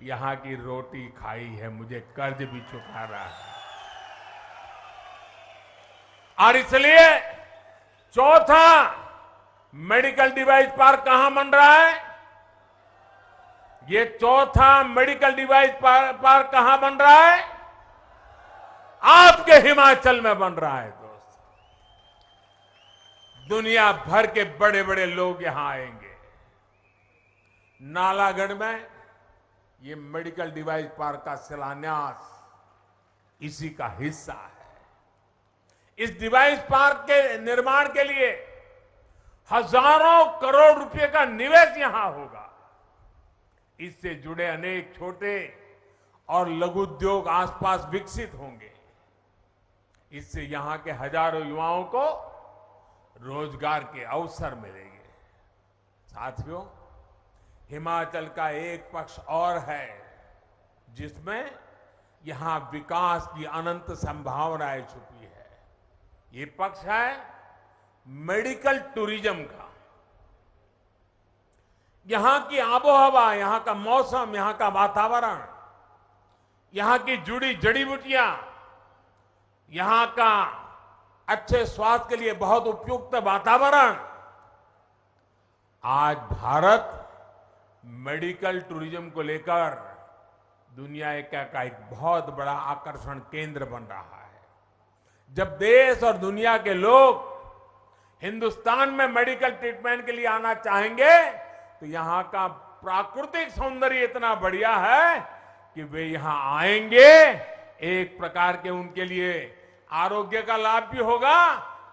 यहां की रोटी खाई है, मुझे कर्ज भी चुका रहा है। और इसलिए चौथा मेडिकल डिवाइस पार्क कहां बन रहा है? ये चौथा मेडिकल डिवाइस पार्क कहां बन रहा है? आपके हिमाचल में बन रहा है दोस्त। दुनिया भर के बड़े बड़े लोग यहां आएंगे। नालागढ़ में ये मेडिकल डिवाइस पार्क का शिलान्यास इसी का हिस्सा है। इस डिवाइस पार्क के निर्माण के लिए हजारों करोड़ रुपए का निवेश यहां होगा। इससे जुड़े अनेक छोटे और लघु उद्योग आसपास विकसित होंगे। इससे यहां के हजारों युवाओं को रोजगार के अवसर मिलेंगे। साथियों, हिमाचल का एक पक्ष और है जिसमें यहां विकास की अनंत संभावनाएं छुपी है। ये पक्ष है मेडिकल टूरिज्म का। यहां की आबोहवा, यहां का मौसम, यहां का वातावरण, यहां की जुड़ी जड़ी बूटियां, यहां का अच्छे स्वास्थ्य के लिए बहुत उपयुक्त वातावरण, आज भारत मेडिकल टूरिज्म को लेकर दुनिया का एक बहुत बड़ा आकर्षण केंद्र बन रहा है। जब देश और दुनिया के लोग हिंदुस्तान में मेडिकल ट्रीटमेंट के लिए आना चाहेंगे तो यहाँ का प्राकृतिक सौंदर्य इतना बढ़िया है कि वे यहाँ आएंगे, एक प्रकार के उनके लिए आरोग्य का लाभ भी होगा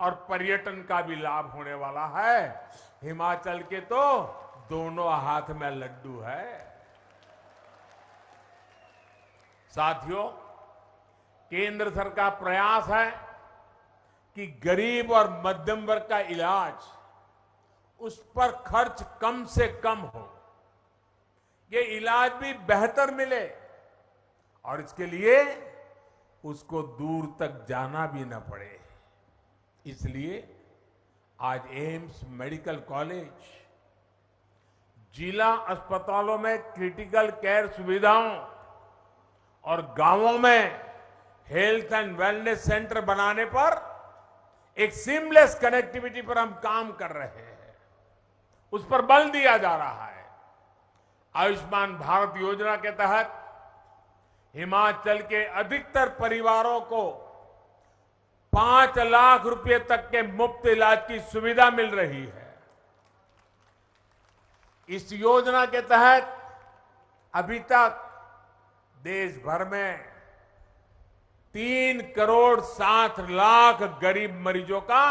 और पर्यटन का भी लाभ होने वाला है। हिमाचल के तो दोनों हाथ में लड्डू है। साथियों, केंद्र सरकार प्रयास है कि गरीब और मध्यम वर्ग का इलाज, उस पर खर्च कम से कम हो, ये इलाज भी बेहतर मिले और इसके लिए उसको दूर तक जाना भी न पड़े। इसलिए आज एम्स मेडिकल कॉलेज जिला अस्पतालों में क्रिटिकल केयर सुविधाओं और गांवों में हेल्थ एंड वेलनेस सेंटर बनाने पर एक सीमलेस कनेक्टिविटी पर हम काम कर रहे हैं, उस पर बल दिया जा रहा है। आयुष्मान भारत योजना के तहत हिमाचल के अधिकतर परिवारों को 5 लाख रुपए तक के मुफ्त इलाज की सुविधा मिल रही है। इस योजना के तहत अभी तक देश भर में 3 करोड़ 60 लाख गरीब मरीजों का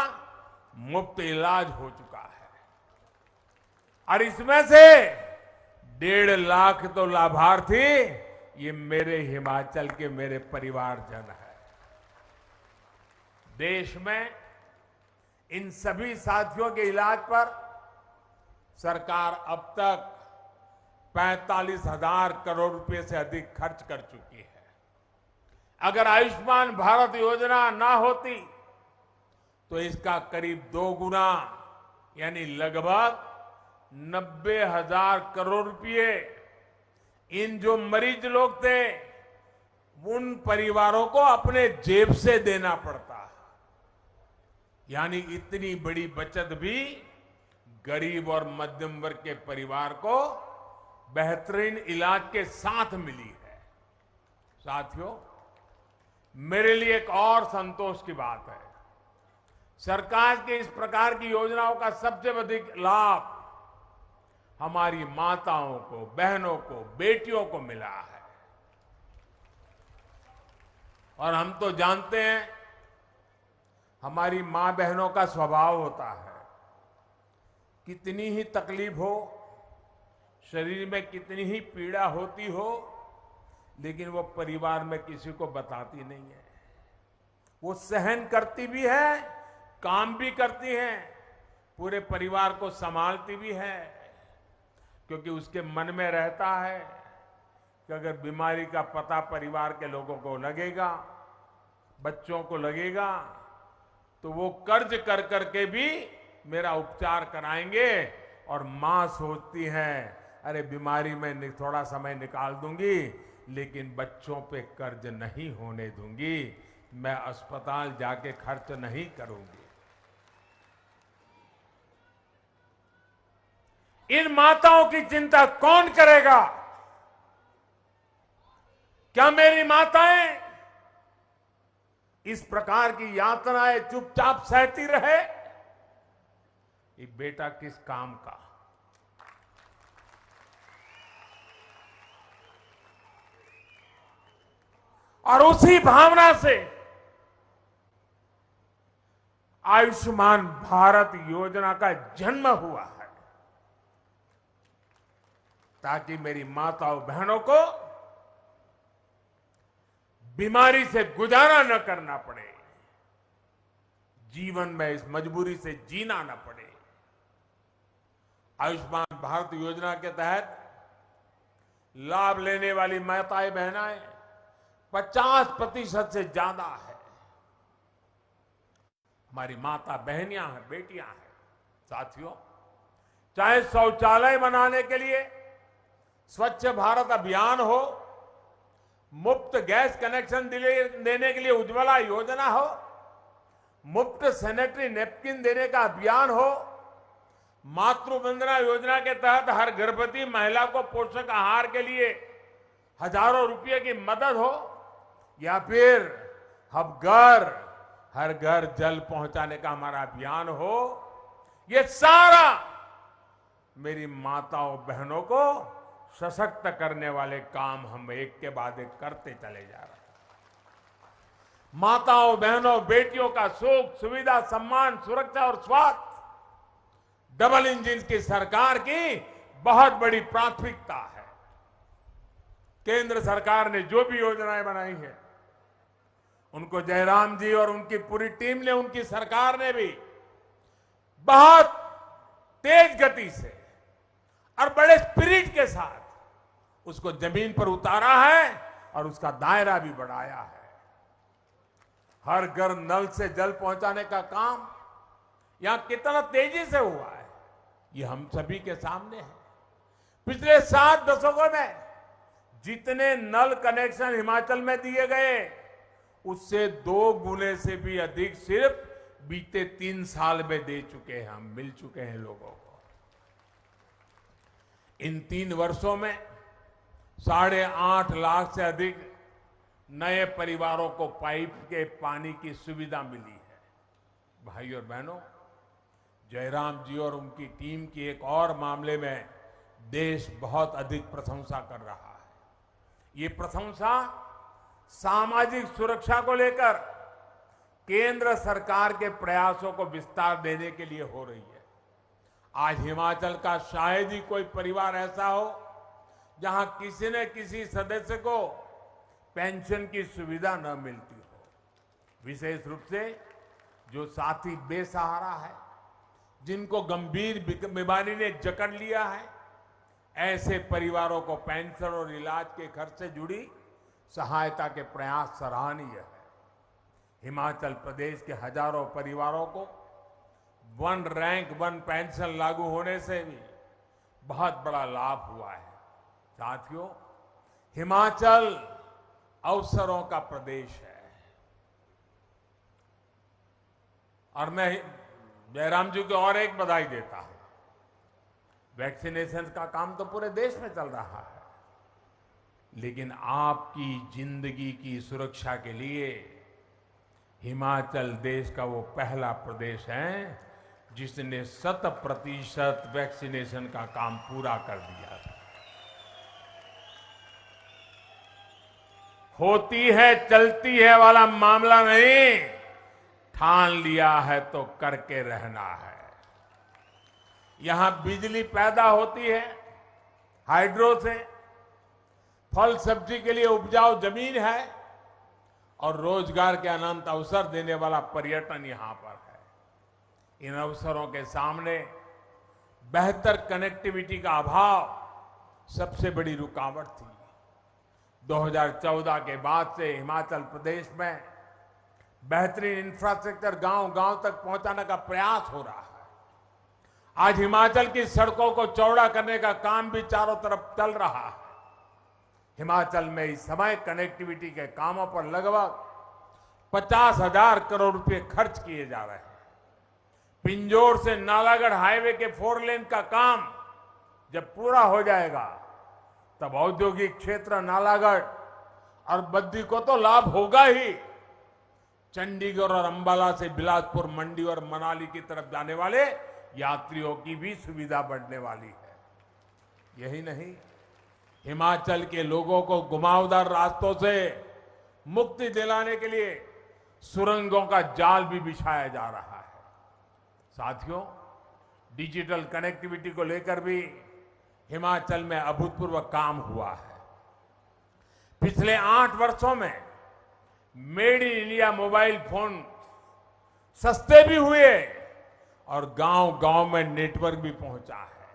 मुफ्त इलाज हो चुका है और इसमें से 1.5 लाख तो लाभार्थी ये मेरे हिमाचल के मेरे परिवारजन है। देश में इन सभी साथियों के इलाज पर सरकार अब तक 45,000 करोड़ रुपए से अधिक खर्च कर चुकी है। अगर आयुष्मान भारत योजना ना होती तो इसका करीब 2 गुना यानी लगभग 90,000 करोड़ रुपए इन जो मरीज लोग थे उन परिवारों को अपने जेब से देना पड़ता। यानी इतनी बड़ी बचत भी गरीब और मध्यम वर्ग के परिवार को बेहतरीन इलाज के साथ मिली है। साथियों, मेरे लिए एक और संतोष की बात है, सरकार के इस प्रकार की योजनाओं का सबसे अधिक लाभ हमारी माताओं को, बहनों को, बेटियों को मिला है। और हम तो जानते हैं हमारी मां बहनों का स्वभाव होता है, कितनी ही तकलीफ हो, शरीर में कितनी ही पीड़ा होती हो, लेकिन वो परिवार में किसी को बताती नहीं है। वो सहन करती भी है, काम भी करती हैं, पूरे परिवार को संभालती भी है, क्योंकि उसके मन में रहता है कि अगर बीमारी का पता परिवार के लोगों को लगेगा, बच्चों को लगेगा, तो वो कर्ज कर करके भी मेरा उपचार कराएंगे। और मां सोचती है अरे बीमारी में थोड़ा समय निकाल दूंगी, लेकिन बच्चों पे कर्ज नहीं होने दूंगी, मैं अस्पताल जाके खर्च नहीं करूंगी। इन माताओं की चिंता कौन करेगा? क्या मेरी माताएं इस प्रकार की यातनाएं चुपचाप सहती रहे? ये बेटा किस काम का? और उसी भावना से आयुष्मान भारत योजना का जन्म हुआ है, ताकि मेरी माताओं बहनों को बीमारी से गुजारा न करना पड़े, जीवन में इस मजबूरी से जीना न पड़े। आयुष्मान भारत योजना के तहत लाभ लेने वाली माताएं बहनाएं 50% से ज्यादा है। हमारी माता बहनियां हैं, बेटियां हैं। साथियों, चाहे शौचालय बनाने के लिए स्वच्छ भारत अभियान हो, मुफ्त गैस कनेक्शन देने के लिए उज्ज्वला योजना हो, मुफ्त सैनिटरी नैपकिन देने का अभियान हो, मातृ वंदना योजना के तहत हर गर्भवती महिला को पोषक आहार के लिए हजारों रुपए की मदद हो, या फिर हर घर जल पहुंचाने का हमारा अभियान हो, ये सारा मेरी माताओं बहनों को सशक्त करने वाले काम हम एक के बाद एक करते चले जा रहे हैं। माताओं बहनों बेटियों का सुख सुविधा सम्मान सुरक्षा और स्वास्थ्य डबल इंजन की सरकार की बहुत बड़ी प्राथमिकता है। केंद्र सरकार ने जो भी योजनाएं बनाई है उनको जयराम जी और उनकी पूरी टीम ने, उनकी सरकार ने भी बहुत तेज गति से और बड़े स्पिरिट के साथ उसको जमीन पर उतारा है और उसका दायरा भी बढ़ाया है। हर घर नल से जल पहुंचाने का काम यहां कितना तेजी से हुआ है ये हम सभी के सामने है। पिछले 7 दशकों में जितने नल कनेक्शन हिमाचल में दिए गए उससे 2 गुने से भी अधिक सिर्फ बीते 3 साल में दे चुके हैं, हम मिल चुके हैं लोगों को। इन 3 वर्षों में 8.5 लाख से अधिक नए परिवारों को पाइप के पानी की सुविधा मिली है। भाई और बहनों, जयराम जी और उनकी टीम की एक और मामले में देश बहुत अधिक प्रशंसा कर रहा है। ये प्रशंसा सामाजिक सुरक्षा को लेकर केंद्र सरकार के प्रयासों को विस्तार देने के लिए हो रही है। आज हिमाचल का शायद ही कोई परिवार ऐसा हो जहां किसी न किसी सदस्य को पेंशन की सुविधा न मिलती हो। विशेष रूप से जो साथी बेसहारा है, जिनको गंभीर बीमारी ने जकड़ लिया है, ऐसे परिवारों को पेंशन और इलाज के खर्च से जुड़ी सहायता के प्रयास सराहनीय है। हिमाचल प्रदेश के हजारों परिवारों को 1 रैंक 1 पेंशन लागू होने से भी बहुत बड़ा लाभ हुआ है। साथियों, हिमाचल अवसरों का प्रदेश है और मैं जयराम जी को और एक बधाई देता हूं। वैक्सीनेशन का काम तो पूरे देश में चल रहा है, लेकिन आपकी जिंदगी की सुरक्षा के लिए हिमाचल देश का वो पहला प्रदेश है जिसने 100% वैक्सीनेशन का काम पूरा कर दिया था। होती है चलती है वाला मामला नहीं, ठान लिया है तो करके रहना है। यहां बिजली पैदा होती है हाइड्रो से, फल सब्जी के लिए उपजाऊ जमीन है और रोजगार के अनंत अवसर देने वाला पर्यटन यहां पर है। इन अवसरों के सामने बेहतर कनेक्टिविटी का अभाव सबसे बड़ी रुकावट थी। 2014 के बाद से हिमाचल प्रदेश में बेहतरीन इंफ्रास्ट्रक्चर गांव-गांव तक पहुंचाने का प्रयास हो रहा है। आज हिमाचल की सड़कों को चौड़ा करने का काम भी चारों तरफ चल रहा है। हिमाचल में इस समय कनेक्टिविटी के कामों पर लगभग 50,000 करोड़ रुपए खर्च किए जा रहे हैं। पिंजौर से नालागढ़ हाईवे के 4 लेन का काम जब पूरा हो जाएगा तब औद्योगिक क्षेत्र नालागढ़ और बद्दी को तो लाभ होगा ही। चंडीगढ़ और अंबाला से बिलासपुर, मंडी और मनाली की तरफ जाने वाले यात्रियों की भी सुविधा बढ़ने वाली है। यही नहीं, हिमाचल के लोगों को घुमावदार रास्तों से मुक्ति दिलाने के लिए सुरंगों का जाल भी बिछाया जा रहा है। साथियों, डिजिटल कनेक्टिविटी को लेकर भी हिमाचल में अभूतपूर्व काम हुआ है। पिछले 8 वर्षों में made in India mobile phone सस्ते भी हुए और गांव-गांव में नेटवर्क भी पहुंचा है।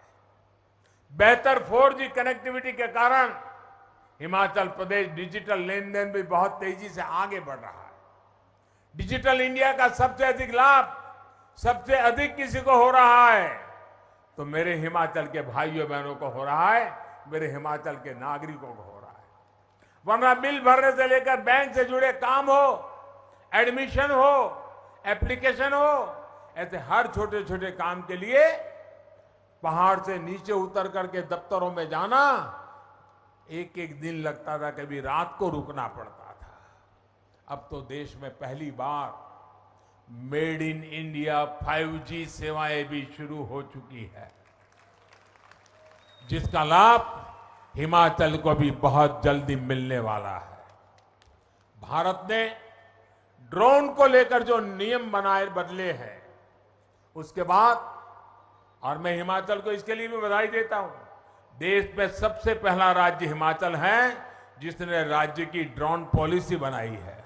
बेहतर 4G कनेक्टिविटी के कारण हिमाचल प्रदेश डिजिटल लेन देन भी बहुत तेजी से आगे बढ़ रहा है। डिजिटल इंडिया का सबसे अधिक लाभ सबसे अधिक किसी को हो रहा है तो मेरे हिमाचल के भाइयों बहनों को हो रहा है, मेरे हिमाचल के नागरिकों को हो रहा है। वरना बिल भरने से लेकर बैंक से जुड़े काम हो, एडमिशन हो, एप्लीकेशन हो, ऐसे हर छोटे छोटे काम के लिए पहाड़ से नीचे उतर करके दफ्तरों में जाना एक एक दिन लगता था, कभी रात को रुकना पड़ता था। अब तो देश में पहली बार मेड इन इंडिया 5G सेवाएं भी शुरू हो चुकी है। जिसका लाभ हिमाचल को भी बहुत जल्दी मिलने वाला है। भारत ने ड्रोन को लेकर जो नियम बनाए बदले हैं, उसके बाद, और मैं हिमाचल को इसके लिए भी बधाई देता हूं, देश में सबसे पहला राज्य हिमाचल है जिसने राज्य की ड्रोन पॉलिसी बनाई है।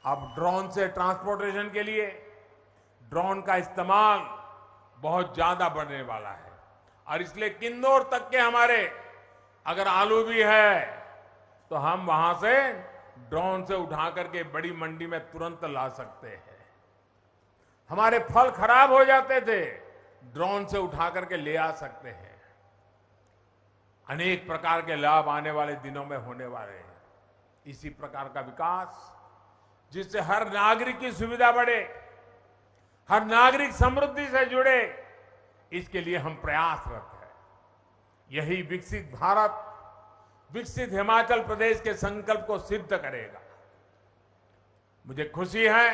अब ड्रोन से ट्रांसपोर्टेशन के लिए ड्रोन का इस्तेमाल बहुत ज्यादा बढ़ने वाला है, और इसलिए किन्नौर तक के हमारे अगर आलू भी है तो हम वहां से ड्रोन से उठा करके बड़ी मंडी में तुरंत ला सकते हैं। हमारे फल खराब हो जाते थे, ड्रोन से उठा करके ले आ सकते हैं। अनेक प्रकार के लाभ आने वाले दिनों में होने वाले हैं। इसी प्रकार का विकास जिससे हर नागरिक की सुविधा बढ़े, हर नागरिक समृद्धि से जुड़े, इसके लिए हम प्रयासरत हैं। यही विकसित भारत, विकसित हिमाचल प्रदेश के संकल्प को सिद्ध करेगा। मुझे खुशी है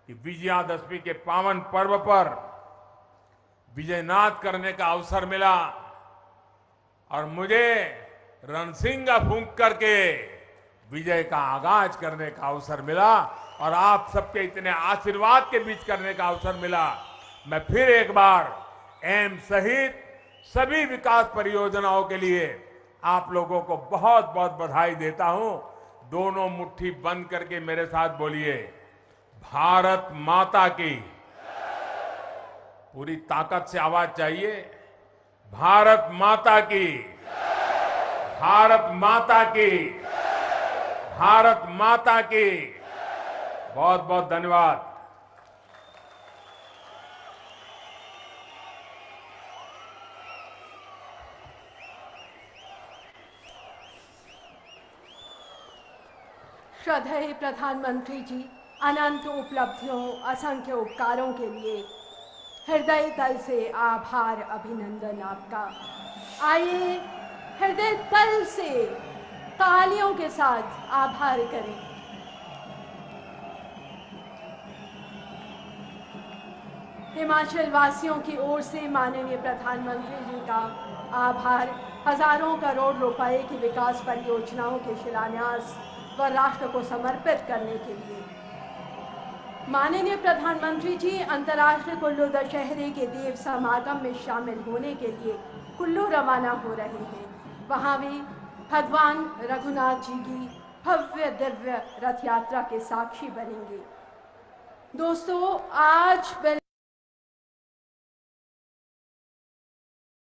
कि विजयादशमी के पावन पर्व पर विजयनाद करने का अवसर मिला और मुझे रणसिंगा फूंक करके विजय का आगाज करने का अवसर मिला और आप सबके इतने आशीर्वाद के बीच करने का अवसर मिला। मैं फिर एक बार एम्स सहित सभी विकास परियोजनाओं के लिए आप लोगों को बहुत बहुत बधाई देता हूं। दोनों मुट्ठी बंद करके मेरे साथ बोलिए, भारत माता की। पूरी ताकत से आवाज चाहिए, भारत माता की, भारत माता की, भारत माता की। बहुत बहुत धन्यवाद। श्रद्धेय प्रधानमंत्री जी, अनंत उपलब्धियों, असंख्य उपकारों के लिए हृदय तल से आभार, अभिनंदन आपका। आइए हृदय तल से तालियों के साथ आभार करें। हिमाचल वासियों की ओर से माननीय प्रधानमंत्री जी का आभार। हजारों करोड़ रुपए की विकास परियोजनाओं के शिलान्यास व राष्ट्र को समर्पित करने के लिए माननीय प्रधानमंत्री जी अंतर्राष्ट्रीय कुल्लू दशहरे के देव समागम में शामिल होने के लिए कुल्लू रवाना हो रहे हैं। वहां भी भगवान रघुनाथ जी की भव्य दिव्य रथ यात्रा के साक्षी बनेंगे। दोस्तों, आज